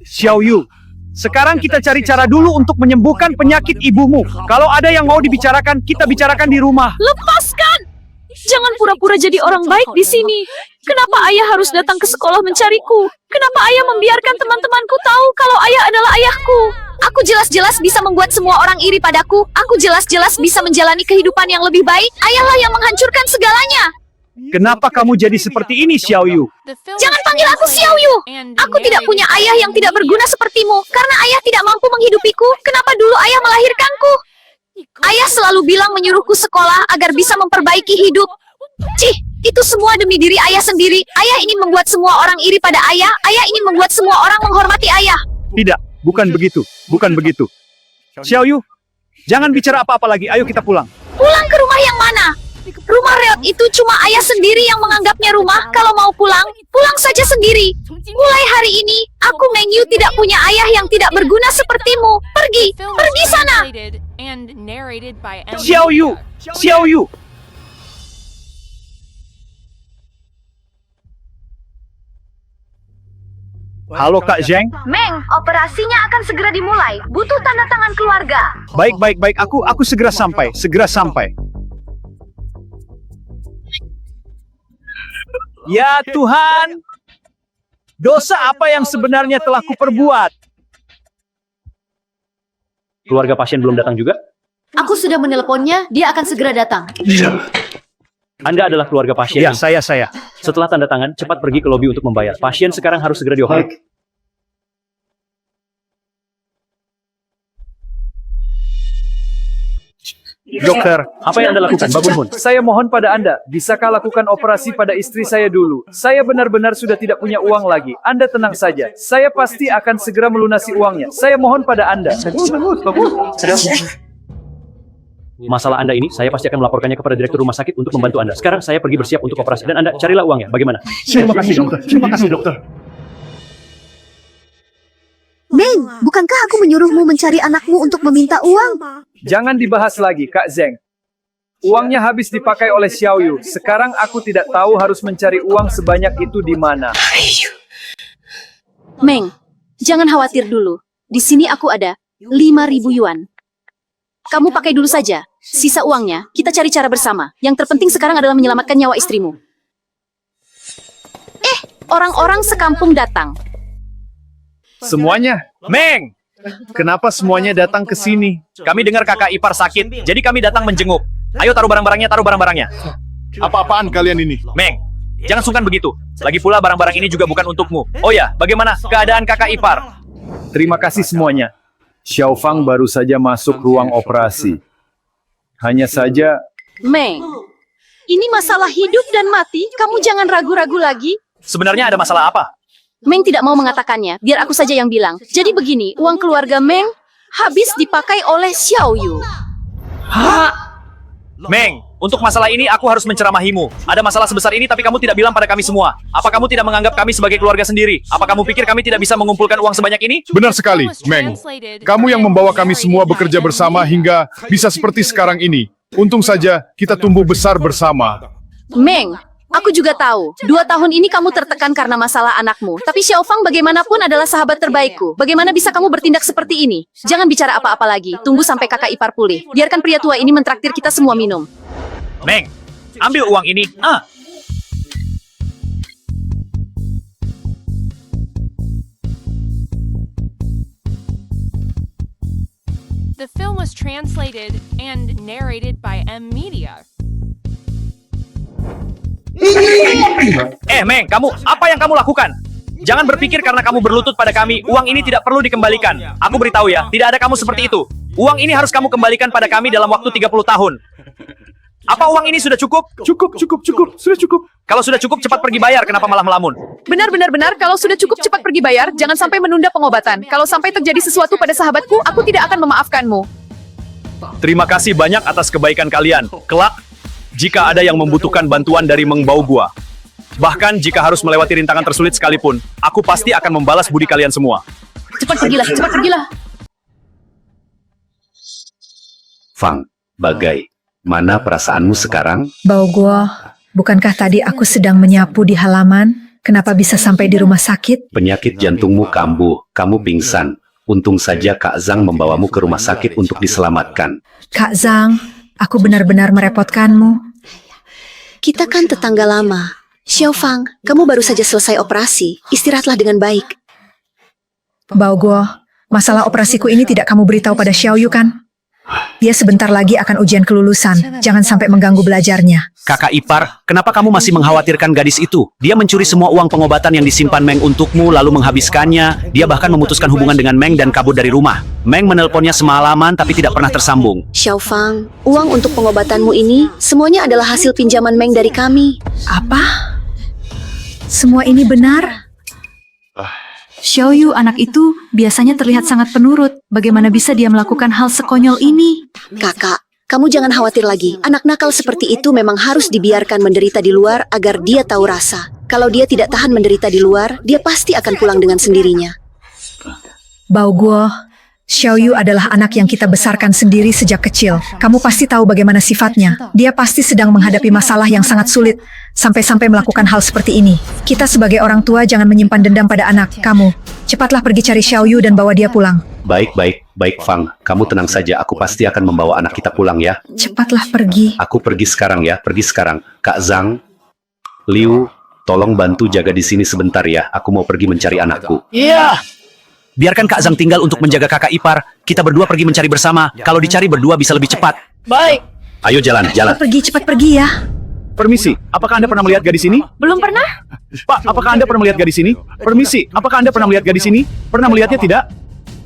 Xiao Yu, sekarang kita cari cara dulu untuk menyembuhkan penyakit ibumu. Kalau ada yang mau dibicarakan, kita bicarakan di rumah. Lepaskan! Jangan pura-pura jadi orang baik di sini. Kenapa ayah harus datang ke sekolah mencariku? Kenapa ayah membiarkan teman-temanku tahu kalau ayah adalah ayahku? Aku jelas-jelas bisa membuat semua orang iri padaku. Aku jelas-jelas bisa menjalani kehidupan yang lebih baik. Ayahlah yang menghancurkan segalanya. Kenapa kamu jadi seperti ini, Xiao Yu? Jangan panggil aku Xiao Yu. Aku tidak punya ayah yang tidak berguna sepertimu. Karena ayah tidak mampu menghidupiku, kenapa dulu ayah melahirkanku? Ayah selalu bilang menyuruhku sekolah agar bisa memperbaiki hidup. Cih, itu semua demi diri ayah sendiri. Ayah ingin membuat semua orang iri pada ayah. Ayah ingin membuat semua orang menghormati ayah. Tidak, bukan begitu. Bukan begitu. Xiao Yu, jangan bicara apa-apa lagi. Ayo kita pulang. Pulang ke rumah yang mana? Rumah reot itu cuma ayah sendiri yang menganggapnya rumah. Kalau mau pulang, pulang saja sendiri. Mulai hari ini, aku Meng Yu tidak punya ayah yang tidak berguna sepertimu. Pergi, pergi sana. Xiao Yu, Xiao Yu. Halo Kak Zheng. Meng, operasinya akan segera dimulai. Butuh tanda tangan keluarga. Baik. Aku segera sampai. Ya Tuhan, dosa apa yang sebenarnya telah kuperbuat? Keluarga pasien belum datang juga? Aku sudah menelponnya, dia akan segera datang. Anda adalah keluarga pasien? Ya, saya. Setelah tanda tangan, cepat pergi ke lobi untuk membayar. Pasien sekarang harus segera dioperasi. Dokter, apa yang Anda lakukan, Babun Hun? Saya mohon pada Anda, bisakah lakukan operasi pada istri saya dulu? Saya benar-benar sudah tidak punya uang lagi. Anda tenang saja, saya pasti akan segera melunasi uangnya. Saya mohon pada Anda. Masalah Anda ini, saya pasti akan melaporkannya kepada direktur rumah sakit untuk membantu Anda. Sekarang saya pergi bersiap untuk operasi, dan Anda carilah uangnya. Bagaimana? Terima kasih dokter. Meng, bukankah aku menyuruhmu mencari anakmu untuk meminta uang? Jangan dibahas lagi, Kak Zheng. Uangnya habis dipakai oleh Xiao Yu. Sekarang aku tidak tahu harus mencari uang sebanyak itu di mana. Meng, jangan khawatir dulu. Di sini aku ada 5.000 yuan. Kamu pakai dulu saja. Sisa uangnya, kita cari cara bersama. Yang terpenting sekarang adalah menyelamatkan nyawa istrimu. Orang-orang sekampung datang. Semuanya? Meng! Kenapa semuanya datang ke sini? Kami dengar kakak ipar sakit, jadi kami datang menjenguk. Ayo taruh barang-barangnya. Apa-apaan kalian ini? Meng, jangan sungkan begitu. Lagi pula barang-barang ini juga bukan untukmu. Oh ya, bagaimana keadaan kakak ipar? Terima kasih semuanya. Xiao Fang baru saja masuk ruang operasi. Hanya saja... Meng, ini masalah hidup dan mati. Kamu jangan ragu-ragu lagi. Sebenarnya ada masalah apa? Meng tidak mau mengatakannya, biar aku saja yang bilang. Jadi begini, uang keluarga Meng habis dipakai oleh Xiao Yu. Meng, untuk masalah ini aku harus menceramahimu. Ada masalah sebesar ini tapi kamu tidak bilang pada kami semua. Apa kamu tidak menganggap kami sebagai keluarga sendiri? Apa kamu pikir kami tidak bisa mengumpulkan uang sebanyak ini? Benar sekali, Meng. Kamu yang membawa kami semua bekerja bersama hingga bisa seperti sekarang ini. Untung saja kita tumbuh besar bersama. Meng, aku juga tahu, 2 tahun ini kamu tertekan karena masalah anakmu. Tapi Xiao Fang bagaimanapun adalah sahabat terbaikku. Bagaimana bisa kamu bertindak seperti ini? Jangan bicara apa-apa lagi. Tunggu sampai kakak ipar pulih. Biarkan pria tua ini mentraktir kita semua minum. Meng, ambil uang ini. was translated and narrated by M Media. Meng, apa yang kamu lakukan? Jangan berpikir karena kamu berlutut pada kami, uang ini tidak perlu dikembalikan. Aku beritahu ya, tidak ada kamu seperti itu. Uang ini harus kamu kembalikan pada kami dalam waktu 30 tahun. Apa uang ini sudah cukup? Cukup, sudah cukup. Kalau sudah cukup, cepat pergi bayar, kenapa malah melamun? Benar, kalau sudah cukup cepat pergi bayar, jangan sampai menunda pengobatan. Kalau sampai terjadi sesuatu pada sahabatku, aku tidak akan memaafkanmu. Terima kasih banyak atas kebaikan kalian. Kelak, jika ada yang membutuhkan bantuan dari Meng Bao Gua, bahkan jika harus melewati rintangan tersulit sekalipun, aku pasti akan membalas budi kalian semua. Cepat pergilah. Fang, bagaimana perasaanmu sekarang? Bao Guo, bukankah tadi aku sedang menyapu di halaman? Kenapa bisa sampai di rumah sakit? Penyakit jantungmu kambuh, kamu pingsan. Untung saja Kak Zhang membawamu ke rumah sakit untuk diselamatkan. Kak Zhang, aku benar-benar merepotkanmu. Kita kan tetangga lama. Xiao Fang, kamu baru saja selesai operasi. Istirahatlah dengan baik. Bao Guo, masalah operasiku ini tidak kamu beritahu pada Xiao Yu kan? Dia sebentar lagi akan ujian kelulusan. Jangan sampai mengganggu belajarnya. Kakak ipar, kenapa kamu masih mengkhawatirkan gadis itu? Dia mencuri semua uang pengobatan yang disimpan Meng untukmu, lalu menghabiskannya. Dia bahkan memutuskan hubungan dengan Meng dan kabur dari rumah. Meng menelponnya semalaman tapi tidak pernah tersambung. Xiao Fang, uang untuk pengobatanmu ini semuanya adalah hasil pinjaman Meng dari kami. Apa? Semua ini benar? Xiao Yu anak itu biasanya terlihat sangat penurut. Bagaimana bisa dia melakukan hal sekonyol ini? Kakak, kamu jangan khawatir lagi. Anak nakal seperti itu memang harus dibiarkan menderita di luar agar dia tahu rasa. Kalau dia tidak tahan menderita di luar, dia pasti akan pulang dengan sendirinya. Bao Guo, Xiao Yu adalah anak yang kita besarkan sendiri sejak kecil. Kamu pasti tahu bagaimana sifatnya. Dia pasti sedang menghadapi masalah yang sangat sulit, sampai-sampai melakukan hal seperti ini. Kita sebagai orang tua jangan menyimpan dendam pada anak. Kamu, cepatlah pergi cari Xiao Yu dan bawa dia pulang. Baik, Fang. Kamu tenang saja, aku pasti akan membawa anak kita pulang ya. Cepatlah pergi. Aku pergi sekarang ya, pergi sekarang. Kak Zhang, Liu, tolong bantu jaga di sini sebentar ya. Aku mau pergi mencari anakku. Iya! Biarkan Kak Zhang tinggal untuk menjaga kakak ipar. Kita berdua pergi mencari bersama. Kalau dicari berdua bisa lebih cepat. Baik. Ayo jalan. Cepat pergi ya. Permisi, apakah Anda pernah melihat gadis ini? Belum pernah? Pak, apakah Anda pernah melihat gadis ini? Permisi, apakah Anda pernah melihat gadis ini? Pernah melihatnya tidak?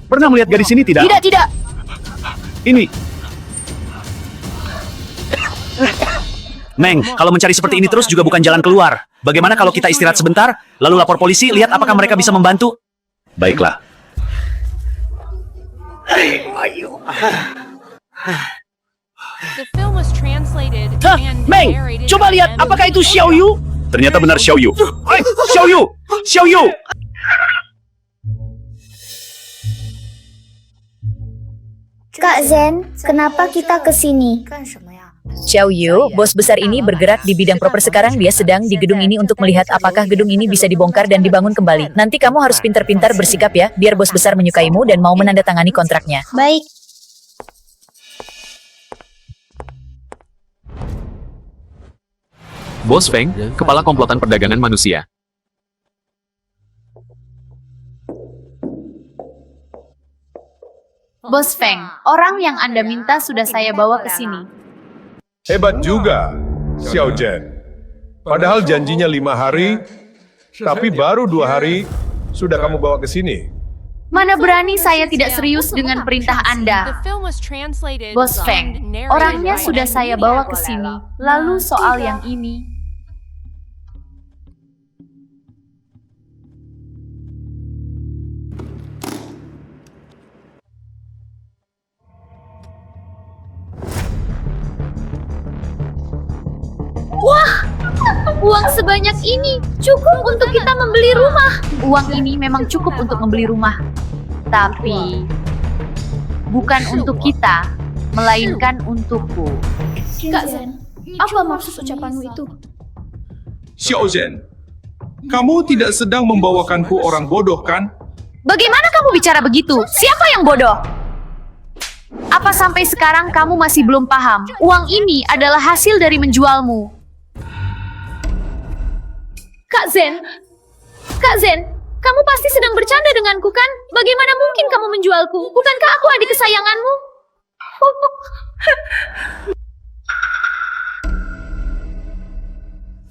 Pernah melihat gadis ini tidak? Tidak. Ini. Meng, kalau mencari seperti ini terus juga bukan jalan keluar. Bagaimana kalau kita istirahat sebentar, lalu lapor polisi, lihat apakah mereka bisa membantu? Baiklah. The film was translated and Meng, narrated coba by lihat, M apakah itu Media. Xiao Yu? Ternyata benar Xiao Yu. Xiao Yu! Kak Zen, kenapa kita ke sini? Xiao Yu, bos besar ini bergerak di bidang proper sekarang. Dia sedang di gedung ini untuk melihat apakah gedung ini bisa dibongkar dan dibangun kembali. Nanti kamu harus pintar-pintar bersikap ya, biar bos besar menyukaimu dan mau menandatangani kontraknya. Baik. Bos Feng, kepala komplotan perdagangan manusia. Bos Feng, orang yang Anda minta sudah saya bawa ke sini. Hebat juga, Xiao Zhen. Padahal janjinya 5 hari, tapi baru 2 hari sudah kamu bawa ke sini. Mana berani saya tidak serius dengan perintah Anda. The film was translated Bos and Feng, narrated orangnya by sudah M saya Media. bawa ke sini. Lalu soal yang ini. Wah, uang sebanyak ini cukup untuk kita membeli rumah. Uang ini memang cukup untuk membeli rumah. Tapi bukan untuk kita, melainkan untukku. Kak Zen, apa maksud ucapanmu itu? Xiao Zhen, kamu tidak sedang membawakanku orang bodoh kan? Bagaimana kamu bicara begitu? Siapa yang bodoh? Apa sampai sekarang kamu masih belum paham? Uang ini adalah hasil dari menjualmu. Kak Zen, kamu pasti sedang bercanda denganku kan? Bagaimana mungkin kamu menjualku? Bukankah aku adik kesayanganmu?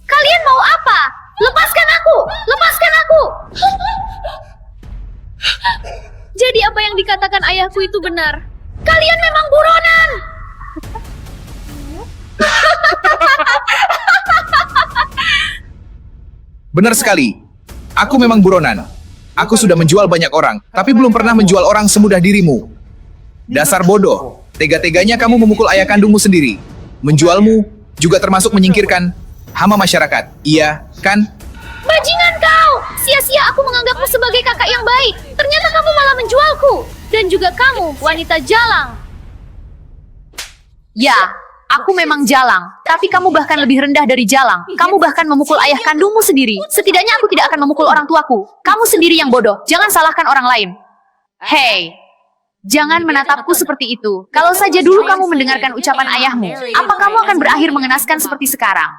Kalian mau apa? Lepaskan aku! Lepaskan aku! Jadi apa yang dikatakan ayahku itu benar? Kalian memang buronan! Benar sekali. Aku memang buronan. Aku sudah menjual banyak orang, tapi belum pernah menjual orang semudah dirimu. Dasar bodoh. Tega-teganya kamu memukul ayah kandungmu sendiri. Menjualmu juga termasuk menyingkirkan hama masyarakat. Iya, kan? Bajingan kau! Sia-sia aku menganggapmu sebagai kakak yang baik. Ternyata kamu malah menjualku. Dan juga kamu, wanita jalang. Ya, aku memang jalang. Tapi kamu bahkan lebih rendah dari jalang. Kamu bahkan memukul ayah kandungmu sendiri. Setidaknya aku tidak akan memukul orang tuaku. Kamu sendiri yang bodoh. Jangan salahkan orang lain. Hei, jangan menatapku seperti itu. Kalau saja dulu kamu mendengarkan ucapan ayahmu, apa kamu akan berakhir mengenaskan seperti sekarang?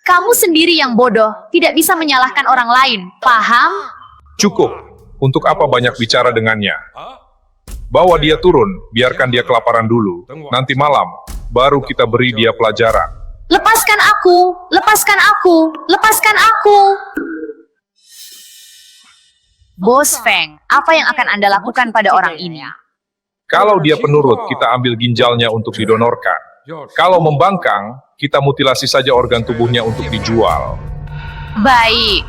Kamu sendiri yang bodoh, tidak bisa menyalahkan orang lain. Paham? Cukup. Untuk apa banyak bicara dengannya? Bawa dia turun, biarkan dia kelaparan dulu. Nanti malam, baru kita beri dia pelajaran. Lepaskan aku! Lepaskan aku! Lepaskan aku! Bos Feng, apa yang akan Anda lakukan pada orang ini? Kalau dia penurut, kita ambil ginjalnya untuk didonorkan. Kalau membangkang, kita mutilasi saja organ tubuhnya untuk dijual. Baik.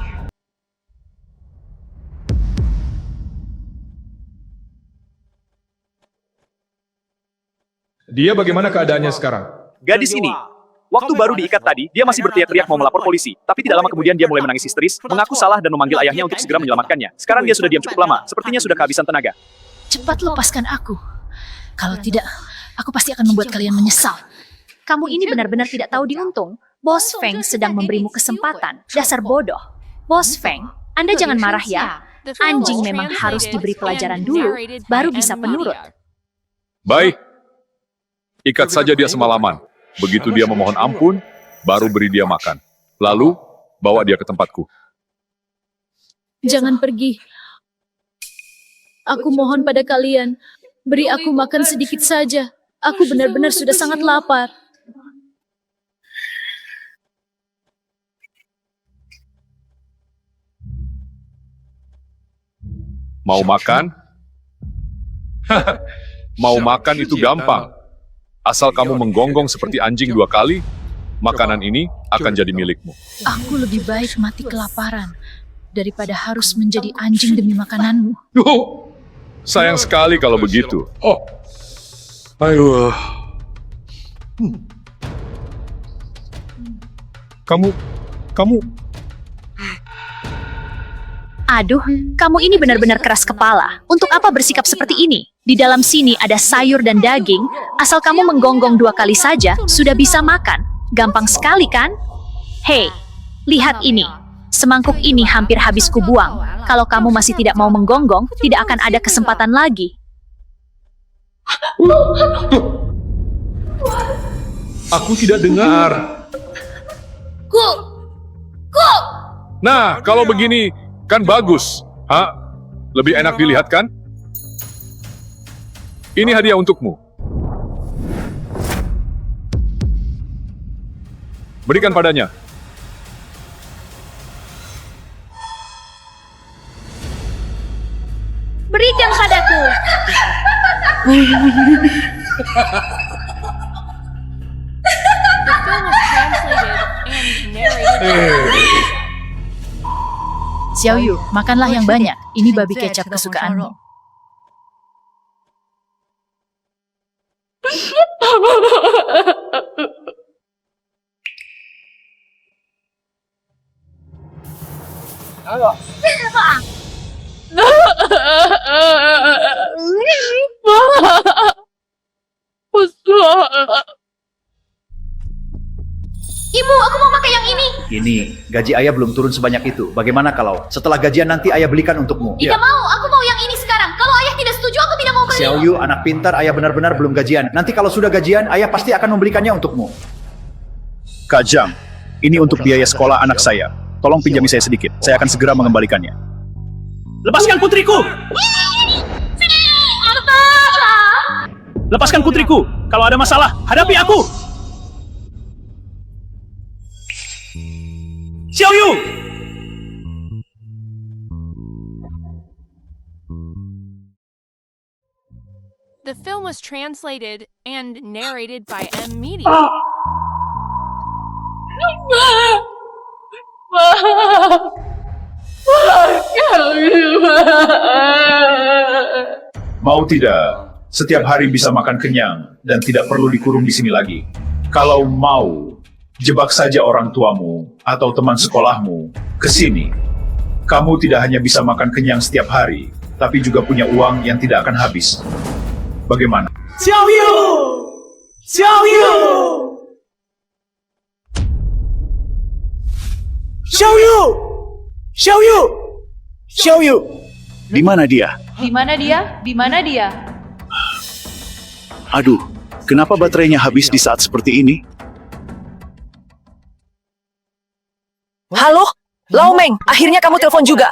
Dia bagaimana keadaannya sekarang? Gadis ini, waktu baru diikat tadi, dia masih berteriak-teriak mau melapor polisi. Tapi tidak lama kemudian dia mulai menangis histeris, mengaku salah dan memanggil ayahnya untuk segera menyelamatkannya. Sekarang dia sudah diam cukup lama, sepertinya sudah kehabisan tenaga. Cepat lepaskan aku. Kalau tidak, aku pasti akan membuat kalian menyesal. Kamu ini benar-benar tidak tahu diuntung. Bos Feng sedang memberimu kesempatan. Dasar bodoh. Bos Feng, Anda jangan marah ya. Anjing memang harus diberi pelajaran dulu, baru bisa penurut. Baik. Ikat saja dia semalaman. Begitu dia memohon ampun, baru beri dia makan. Lalu, bawa dia ke tempatku. Jangan pergi. Aku mohon pada kalian, beri aku makan sedikit saja. Aku benar-benar sudah sangat lapar. Mau makan? Mau makan itu gampang. Asal kamu menggonggong seperti anjing 2 kali, makanan ini akan jadi milikmu. Aku lebih baik mati kelaparan daripada harus menjadi anjing demi makananmu. Oh, sayang sekali kalau begitu. Oh, ayo. Kamu. Aduh, kamu ini benar-benar keras kepala. Untuk apa bersikap seperti ini? Di dalam sini ada sayur dan daging. Asal kamu menggonggong 2 kali saja, sudah bisa makan. Gampang sekali kan? Hei, lihat ini. Semangkuk ini hampir habis kubuang. Kalau kamu masih tidak mau menggonggong, tidak akan ada kesempatan lagi. Aku tidak dengar. Nah, kalau begini, kan bagus. Hah? Lebih enak dilihat kan? Ini hadiah untukmu. Berikan padanya. Berikan padaku. The film was translated and narrated. Xiaoyu, makanlah yang banyak. Ini babi kecap kesukaanmu. Ibu, aku mau pakai yang ini. Ini, gaji ayah belum turun sebanyak itu. Bagaimana kalau setelah gajian nanti ayah belikan untukmu? Tidak mau, aku mau yang ini sekarang. Kalau ayah tidak setuju, aku tidak mau beli. Xiaoyu, anak pintar, ayah benar-benar belum gajian. Nanti kalau sudah gajian, ayah pasti akan membelikannya untukmu. Kak Zhang, ini untuk biaya sekolah anak saya. Tolong pinjami saya sedikit, saya akan segera mengembalikannya. Lepaskan putriku! Lepaskan putriku. Kalau ada masalah, hadapi aku. Xiao Yu! The film was translated and narrated by M. Media. Mau tidak, setiap hari bisa makan kenyang dan tidak perlu dikurung di sini lagi. Kalau mau, jebak saja orang tuamu atau teman sekolahmu ke sini. Kamu tidak hanya bisa makan kenyang setiap hari, tapi juga punya uang yang tidak akan habis. Bagaimana? Xiao Yu! Xiao Yu! Xiao Yu! Xiao Yu! Xiao Yu! Di mana dia? Di mana dia? Di mana dia? Aduh, kenapa baterainya habis di saat seperti ini? Halo? Lau Meng, akhirnya kamu telepon juga.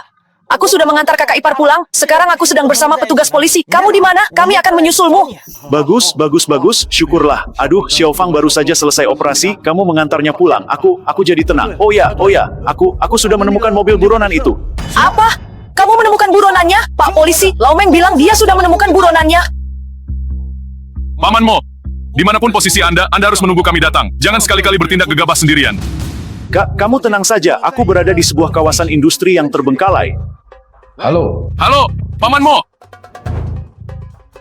Aku sudah mengantar kakak ipar pulang, sekarang aku sedang bersama petugas polisi. Kamu di mana? Kami akan menyusulmu. Bagus, bagus, bagus. Syukurlah. Aduh, Xiao Fang baru saja selesai operasi, kamu mengantarnya pulang. Aku jadi tenang. Oh ya, aku sudah menemukan mobil buronan itu. Apa? Kamu menemukan buronannya? Pak polisi, Lau Meng bilang dia sudah menemukan buronannya. Paman Mo, dimanapun posisi Anda harus menunggu kami datang. Jangan sekali-kali bertindak gegabah sendirian. Kamu tenang saja, aku berada di sebuah kawasan industri yang terbengkalai. Halo. Halo, Paman Mo.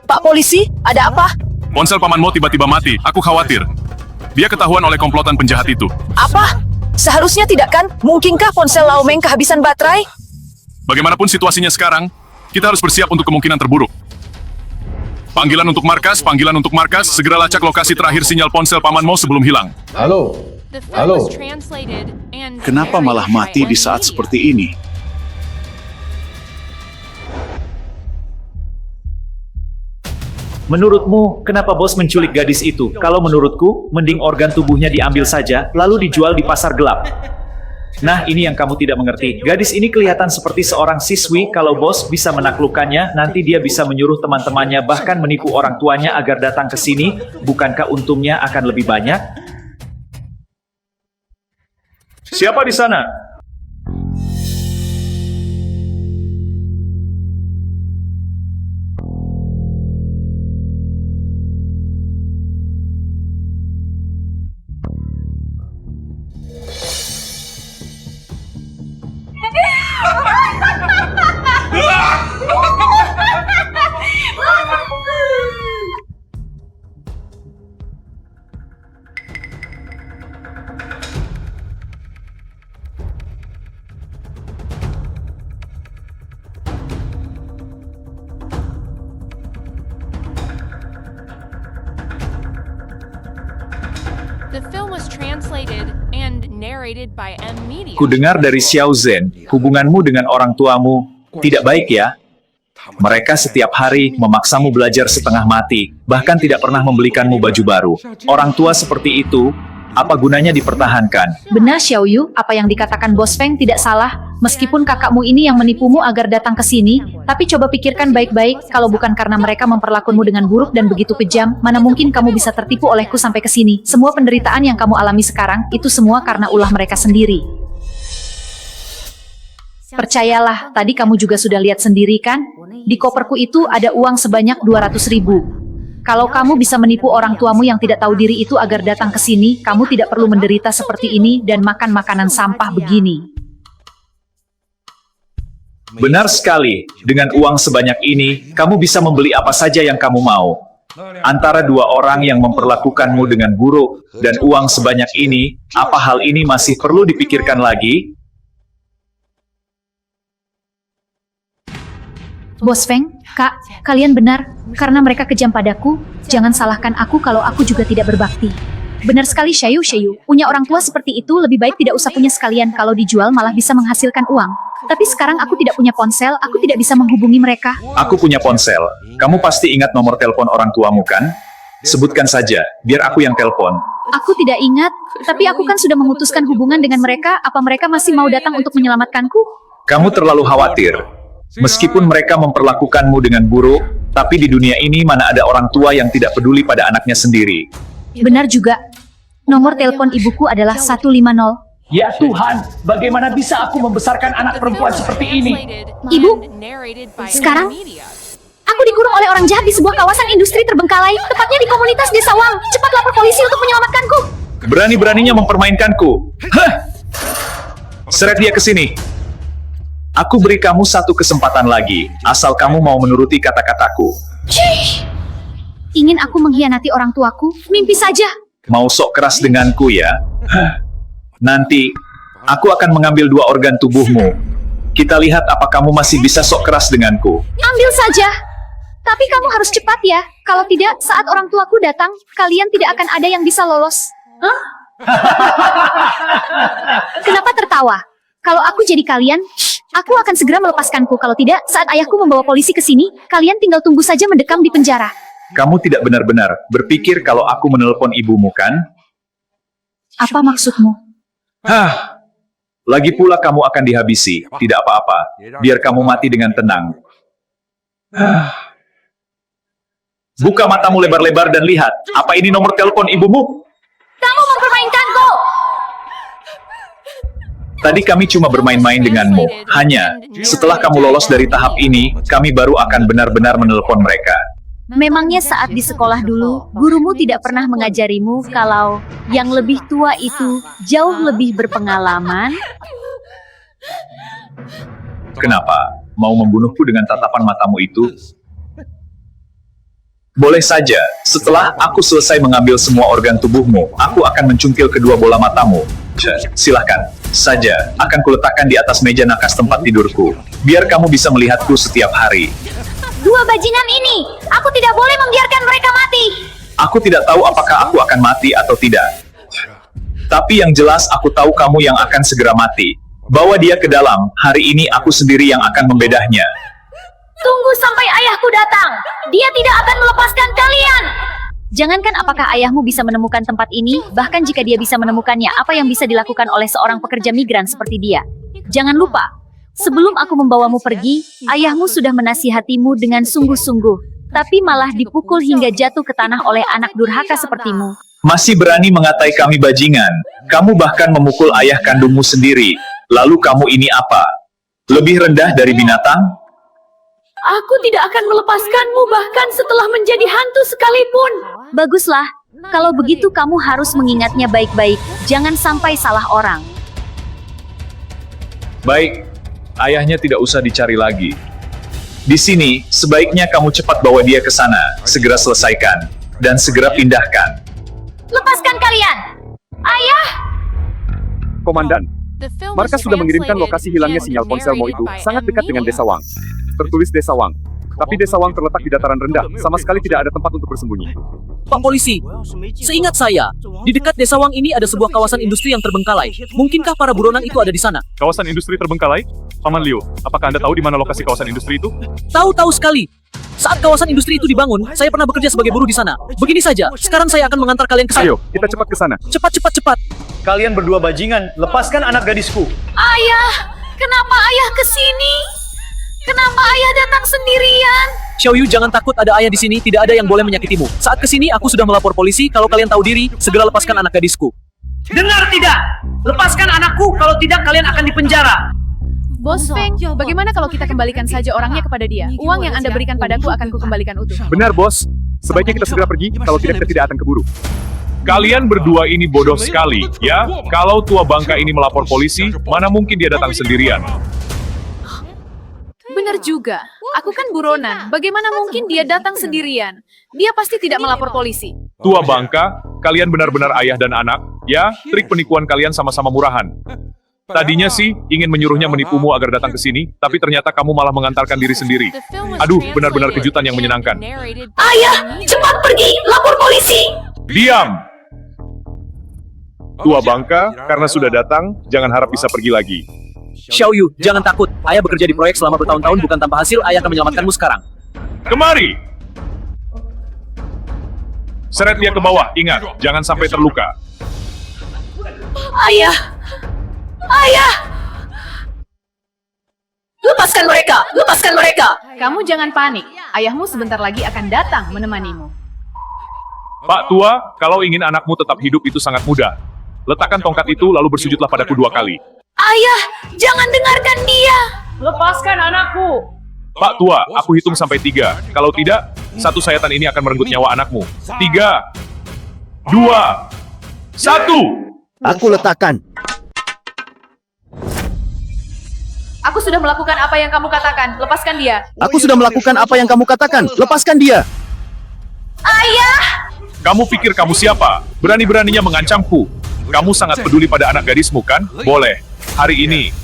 Pak polisi, ada apa? Ponsel Paman Mo tiba-tiba mati. Aku khawatir. Dia ketahuan oleh komplotan penjahat itu. Apa? Seharusnya tidak kan? Mungkinkah ponsel Lau Meng kehabisan baterai? Bagaimanapun situasinya sekarang, kita harus bersiap untuk kemungkinan terburuk. Panggilan untuk markas, segera lacak lokasi terakhir sinyal ponsel Paman Mo sebelum hilang. Halo. The film was translated and Kenapa malah mati di saat seperti ini? Menurutmu, kenapa bos menculik gadis itu? Kalau menurutku, mending organ tubuhnya diambil saja, lalu dijual di pasar gelap. Nah, ini yang kamu tidak mengerti. Gadis ini kelihatan seperti seorang siswi. Kalau bos bisa menaklukkannya, nanti dia bisa menyuruh teman-temannya, bahkan menipu orang tuanya agar datang ke sini. Bukankah untungnya akan lebih banyak? Siapa di sana? The film was translated and narrated by M. Media. Kudengar dari Xiao Zhen, hubunganmu dengan orang tuamu tidak baik ya? Mereka setiap hari memaksamu belajar setengah mati, bahkan tidak pernah membelikanmu baju baru. Orang tua seperti itu, apa gunanya dipertahankan? Benar Xiao Yu, apa yang dikatakan Bos Feng tidak salah. Meskipun kakakmu ini yang menipumu agar datang ke sini, tapi coba pikirkan baik-baik, kalau bukan karena mereka memperlakukanmu dengan buruk dan begitu kejam, mana mungkin kamu bisa tertipu olehku sampai ke sini. Semua penderitaan yang kamu alami sekarang, itu semua karena ulah mereka sendiri. Percayalah, tadi kamu juga sudah lihat sendiri kan? Di koperku itu ada uang sebanyak 200.000. Kalau kamu bisa menipu orang tuamu yang tidak tahu diri itu agar datang ke sini, kamu tidak perlu menderita seperti ini dan makan makanan sampah begini. Benar sekali, dengan uang sebanyak ini, kamu bisa membeli apa saja yang kamu mau. Antara dua orang yang memperlakukanmu dengan buruk, dan uang sebanyak ini, apa hal ini masih perlu dipikirkan lagi? Bos Feng, Kak, kalian benar, karena mereka kejam padaku, jangan salahkan aku kalau aku juga tidak berbakti. Benar sekali Xiao Yu, punya orang tua seperti itu lebih baik tidak usah punya sekalian, kalau dijual malah bisa menghasilkan uang. Tapi sekarang aku tidak punya ponsel, aku tidak bisa menghubungi mereka. Aku punya ponsel. Kamu pasti ingat nomor telepon orang tuamu kan? Sebutkan saja, biar aku yang telepon. Aku tidak ingat, tapi aku kan sudah memutuskan hubungan dengan mereka, apa mereka masih mau datang untuk menyelamatkanku? Kamu terlalu khawatir. Meskipun mereka memperlakukanmu dengan buruk, tapi di dunia ini mana ada orang tua yang tidak peduli pada anaknya sendiri. Benar juga. Nomor telepon ibuku adalah 150. Ya Tuhan, bagaimana bisa aku membesarkan anak perempuan seperti ini? Ibu, sekarang aku dikurung oleh orang jahat di sebuah kawasan industri terbengkalai, tepatnya di komunitas Desa Wang. Cepat lapor polisi untuk menyelamatkanku. Berani-beraninya mempermainkanku. Hah! Seret dia ke sini. Aku beri kamu satu kesempatan lagi, asal kamu mau menuruti kata-kataku. Cih! Ingin aku mengkhianati orang tuaku? Mimpi saja. Mau sok keras denganku ya? Hah! Nanti, aku akan mengambil 2 organ tubuhmu. Kita lihat apa kamu masih bisa sok keras denganku. Ambil saja. Tapi kamu harus cepat ya. Kalau tidak, saat orang tuaku datang, kalian tidak akan ada yang bisa lolos. Hah? Kenapa tertawa? Kalau aku jadi kalian, aku akan segera melepaskanku. Kalau tidak, saat ayahku membawa polisi ke sini, kalian tinggal tunggu saja mendekam di penjara. Kamu tidak benar-benar berpikir kalau aku menelpon ibumu, kan? Apa maksudmu? Hah, lagi pula kamu akan dihabisi. Tidak apa-apa. Biar kamu mati dengan tenang. Hah. Buka matamu lebar-lebar dan lihat. Apa ini nomor telepon ibumu? Kamu mempermainkanku! Tadi kami cuma bermain-main denganmu. Hanya, setelah kamu lolos dari tahap ini, kami baru akan benar-benar menelpon mereka. Memangnya saat di sekolah dulu, gurumu tidak pernah mengajarimu kalau yang lebih tua itu jauh lebih berpengalaman? Kenapa? Mau membunuhku dengan tatapan matamu itu? Boleh saja, setelah aku selesai mengambil semua organ tubuhmu, aku akan mencungkil kedua bola matamu. Silahkan saja, akan kuletakkan di atas meja nakas tempat tidurku. Biar kamu bisa melihatku setiap hari. 2 bajingan ini, aku tidak boleh membiarkan mereka mati. Aku tidak tahu apakah aku akan mati atau tidak. Tapi yang jelas aku tahu kamu yang akan segera mati. Bawa dia ke dalam, hari ini aku sendiri yang akan membedahnya. Tunggu sampai ayahku datang. Dia tidak akan melepaskan kalian. Jangankan apakah ayahmu bisa menemukan tempat ini, bahkan jika dia bisa menemukannya, apa yang bisa dilakukan oleh seorang pekerja migran seperti dia? Jangan lupa, sebelum aku membawamu pergi, ayahmu sudah menasihatimu dengan sungguh-sungguh, tapi malah dipukul hingga jatuh ke tanah oleh anak durhaka sepertimu. Masih berani mengatai kami bajingan. Kamu bahkan memukul ayah kandungmu sendiri. Lalu kamu ini apa? Lebih rendah dari binatang? Aku tidak akan melepaskanmu bahkan setelah menjadi hantu sekalipun. Baguslah, kalau begitu kamu harus mengingatnya baik-baik, jangan sampai salah orang. Baik, ayahnya tidak usah dicari lagi. Di sini, sebaiknya kamu cepat bawa dia ke sana, segera selesaikan, dan segera pindahkan. Lepaskan kalian! Ayah! Komandan, markas sudah mengirimkan lokasi hilangnya sinyal ponsel Mo itu sangat dekat dengan Desa Wang. Tertulis Desa Wang. Tapi Desa Wang terletak di dataran rendah, sama sekali tidak ada tempat untuk bersembunyi. Pak polisi, seingat saya, di dekat Desa Wang ini ada sebuah kawasan industri yang terbengkalai. Mungkinkah para buronan itu ada di sana? Kawasan industri terbengkalai? Paman Liu, apakah Anda tahu di mana lokasi kawasan industri itu? Tahu sekali. Saat kawasan industri itu dibangun, saya pernah bekerja sebagai buruh di sana. Begini saja, sekarang saya akan mengantar kalian ke sana. Ayo, kita cepat ke sana. Cepat. Kalian berdua bajingan, lepaskan anak gadisku. Ayah, kenapa ayah ke sini? Kenapa ayah datang sendirian? Xiaoyu, jangan takut, ada ayah di sini, tidak ada yang boleh menyakitimu. Saat kesini, aku sudah melapor polisi, kalau kalian tahu diri, segera lepaskan anak gadisku. Dengar tidak? Lepaskan anakku, kalau tidak kalian akan dipenjara. Bos Feng, bagaimana kalau kita kembalikan saja orangnya kepada dia? Uang yang Anda berikan padaku akan kukembalikan utuh. Benar, Bos. Sebaiknya kita segera pergi, kalau tidak kita tidak akan keburu. Kalian berdua ini bodoh sekali, ya? Kalau tua bangka ini melapor polisi, mana mungkin dia datang sendirian? Benar juga. Aku kan buronan. Bagaimana mungkin dia datang sendirian? Dia pasti tidak melapor polisi. Tua bangka, kalian benar-benar ayah dan anak, ya? Trik penipuan kalian sama-sama murahan. Tadinya sih ingin menyuruhnya menipumu agar datang ke sini, tapi ternyata kamu malah mengantarkan diri sendiri. Aduh, benar-benar kejutan yang menyenangkan. Ayah, cepat pergi, lapor polisi. Diam! Tua bangka, karena sudah datang, jangan harap bisa pergi lagi. Xiaoyu, jangan takut. Ayah bekerja di proyek selama bertahun-tahun bukan tanpa hasil. Ayah akan menyelamatkanmu sekarang. Kemari! Seret dia ke bawah, ingat, jangan sampai terluka. Ayah! Ayah! Lepaskan Lepaskan mereka! Lepaskan mereka! Kamu jangan panik. Ayahmu sebentar lagi akan datang menemanimu. Pak tua, kalau ingin anakmu tetap hidup itu sangat mudah. Letakkan tongkat itu lalu bersujudlah padaku 2 kali. Ayah, jangan dengarkan dia! Lepaskan anakku! Pak tua, aku hitung sampai 3. Kalau tidak, satu sayatan ini akan merenggut nyawa anakmu. 3, 2, 1. Aku letakkan. Aku sudah melakukan apa yang kamu katakan. Lepaskan dia. Aku sudah melakukan apa yang kamu katakan. Lepaskan dia. Ayah! Kamu pikir kamu siapa? Berani-beraninya mengancamku. Kamu sangat peduli pada anak gadismu, kan? Boleh. Hari ini.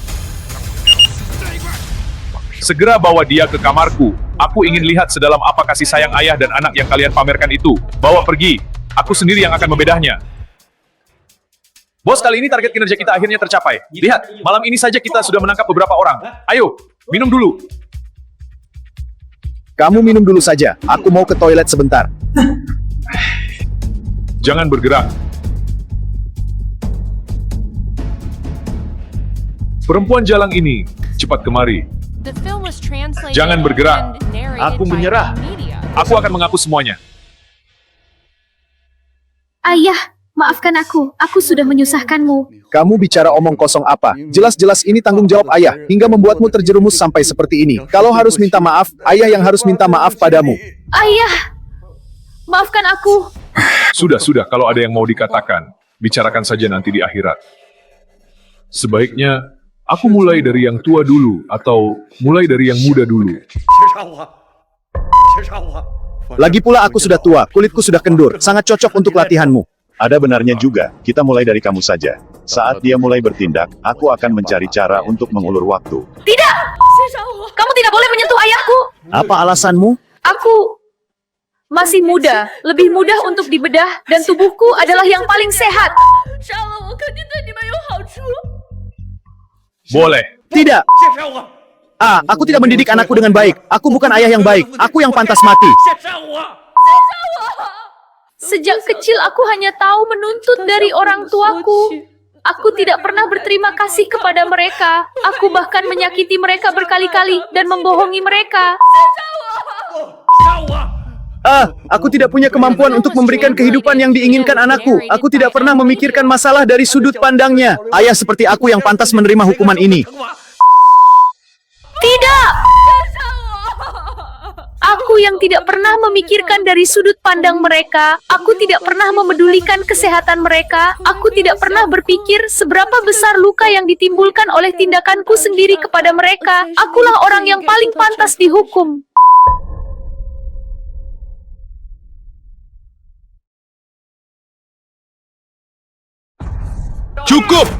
Segera bawa dia ke kamarku. Aku ingin lihat sedalam apa kasih sayang ayah dan anak yang kalian pamerkan itu. Bawa pergi. Aku sendiri yang akan membedahnya. Bos, kali ini target kinerja kita akhirnya tercapai. Lihat, malam ini saja kita sudah menangkap beberapa orang. Ayo, minum dulu. Kamu minum dulu saja. Aku mau ke toilet sebentar. Jangan bergerak. Perempuan jalang ini, cepat kemari. The film was translated Jangan bergerak. and narrated Aku by menyerah. media. Aku akan mengaku semuanya. Ayah, maafkan aku. Aku sudah menyusahkanmu. Kamu bicara omong kosong apa? Jelas-jelas ini tanggung jawab ayah, hingga membuatmu terjerumus sampai seperti ini. Kalau harus minta maaf, ayah yang harus minta maaf padamu. Ayah, maafkan aku. Sudah, kalau ada yang mau dikatakan, bicarakan saja nanti di akhirat. Sebaiknya, aku mulai dari yang tua dulu, atau mulai dari yang muda dulu. Lagi pula aku sudah tua, kulitku sudah kendur, sangat cocok untuk latihanmu. Ada benarnya juga, kita mulai dari kamu saja. Saat dia mulai bertindak, aku akan mencari cara untuk mengulur waktu. Tidak! Kamu tidak boleh menyentuh ayahku! Apa alasanmu? Aku masih muda, lebih mudah untuk dibedah, dan tubuhku adalah yang paling sehat. Boleh. Tidak. Aku tidak mendidik anakku dengan baik. Aku bukan ayah yang baik. Aku yang pantas mati. Sejak kecil aku hanya tahu menuntut dari orang tuaku. Aku tidak pernah berterima kasih kepada mereka. Aku bahkan menyakiti mereka berkali-kali dan membohongi mereka. Aku tidak punya kemampuan untuk memberikan kehidupan yang diinginkan anakku. Aku tidak pernah memikirkan masalah dari sudut pandangnya. Ayah seperti aku yang pantas menerima hukuman ini. Tidak! Aku yang tidak pernah memikirkan dari sudut pandang mereka. Aku tidak pernah memedulikan kesehatan mereka. Aku tidak pernah berpikir seberapa besar luka yang ditimbulkan oleh tindakanku sendiri kepada mereka. Akulah orang yang paling pantas dihukum. Cukup!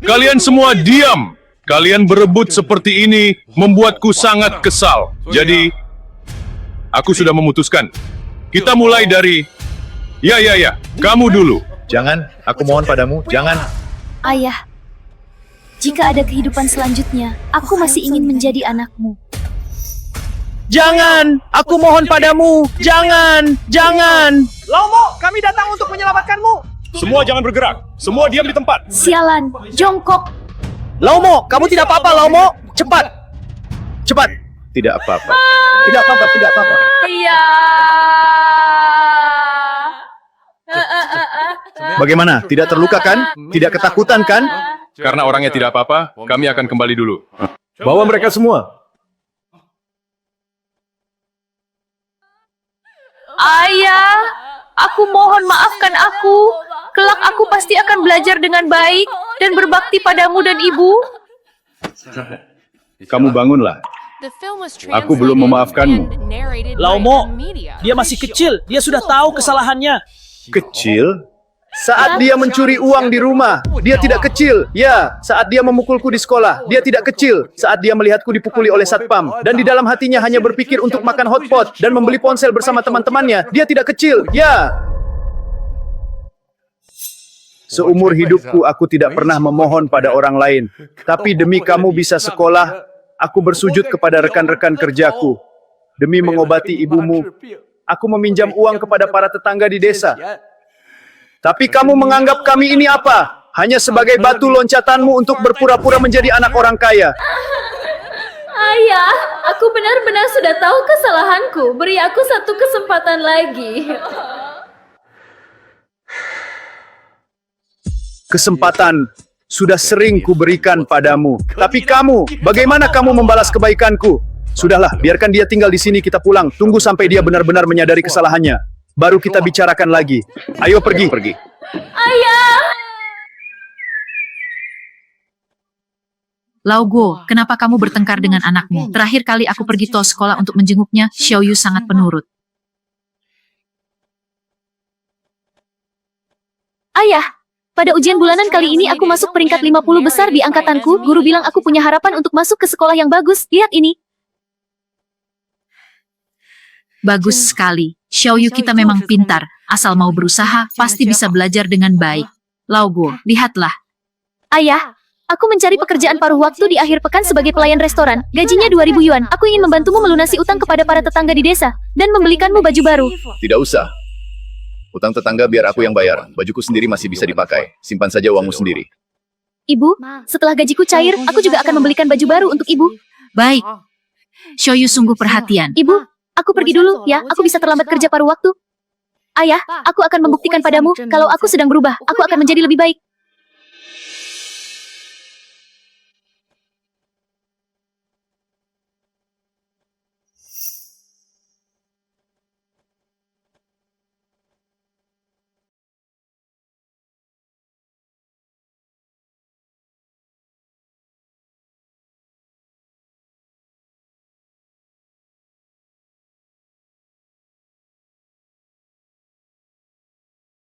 Kalian semua diam! Kalian berebut seperti ini membuatku sangat kesal. Jadi, aku sudah memutuskan. Kita mulai dari... Ya, kamu dulu. Jangan, aku mohon padamu, jangan. Ayah, jika ada kehidupan selanjutnya, aku masih ingin menjadi anakmu. Jangan! Aku mohon padamu! Jangan! Jangan! Laumo, kami datang untuk menyelamatkanmu. Semua jangan bergerak. Semua diam di tempat. Sialan, jongkok. Laumo, kamu tidak apa-apa, Laumo. Cepat. Cepat. Tidak apa-apa. Tidak apa-apa, tidak apa-apa. Iya. Bagaimana? Tidak terluka kan? Tidak ketakutan kan? Karena orangnya tidak apa-apa, kami akan kembali dulu. Bawa mereka semua. Ayah, aku mohon maafkan aku. Kelak aku pasti akan belajar dengan baik dan berbakti padamu dan ibu. Kamu bangunlah. The film was Aku belum memaafkanmu. and narrated by Laumo, media. dia masih kecil. Dia sudah tahu kesalahannya. Kecil? Saat dia mencuri uang di rumah, dia tidak kecil. Ya, saat dia memukulku di sekolah, dia tidak kecil. Saat dia melihatku dipukuli oleh satpam, dan di dalam hatinya hanya berpikir untuk makan hotpot dan membeli ponsel bersama teman-temannya, dia tidak kecil. Ya. Seumur hidupku aku tidak pernah memohon pada orang lain. Tapi demi kamu bisa sekolah, aku bersujud kepada rekan-rekan kerjaku. Demi mengobati ibumu, aku meminjam uang kepada para tetangga di desa. Tapi kamu menganggap kami ini apa? Hanya sebagai batu loncatanmu untuk berpura-pura menjadi anak orang kaya. Ayah, aku benar-benar sudah tahu kesalahanku. Beri aku satu kesempatan lagi. Kesempatan sudah sering kuberikan padamu. Tapi kamu, bagaimana kamu membalas kebaikanku? Sudahlah, biarkan dia tinggal di sini, kita pulang. Tunggu sampai dia benar-benar menyadari kesalahannya. Baru kita bicarakan lagi. Ayo pergi. Ayah! Laugo, kenapa kamu bertengkar dengan anakmu? Terakhir kali aku pergi to sekolah untuk menjenguknya, Xiaoyu sangat penurut. Ayah, pada ujian bulanan kali ini aku masuk peringkat 50 besar di angkatanku. Guru bilang aku punya harapan untuk masuk ke sekolah yang bagus. Lihat ini. Bagus sekali. Xiaoyu kita memang pintar. Asal mau berusaha, pasti bisa belajar dengan baik. Laugo, lihatlah. Ayah, aku mencari pekerjaan paruh waktu di akhir pekan sebagai pelayan restoran. Gajinya 2.000 yuan. Aku ingin membantumu melunasi utang kepada para tetangga di desa. Dan membelikanmu baju baru. Tidak usah. Utang tetangga biar aku yang bayar. Bajuku sendiri masih bisa dipakai. Simpan saja uangmu sendiri. Ibu, setelah gajiku cair, aku juga akan membelikan baju baru untuk ibu. Baik. Xiaoyu sungguh perhatian. Ibu, aku pergi dulu ya. Aku bisa terlambat kerja paruh waktu. Ayah, aku akan membuktikan padamu kalau aku sedang berubah. Aku akan menjadi lebih baik.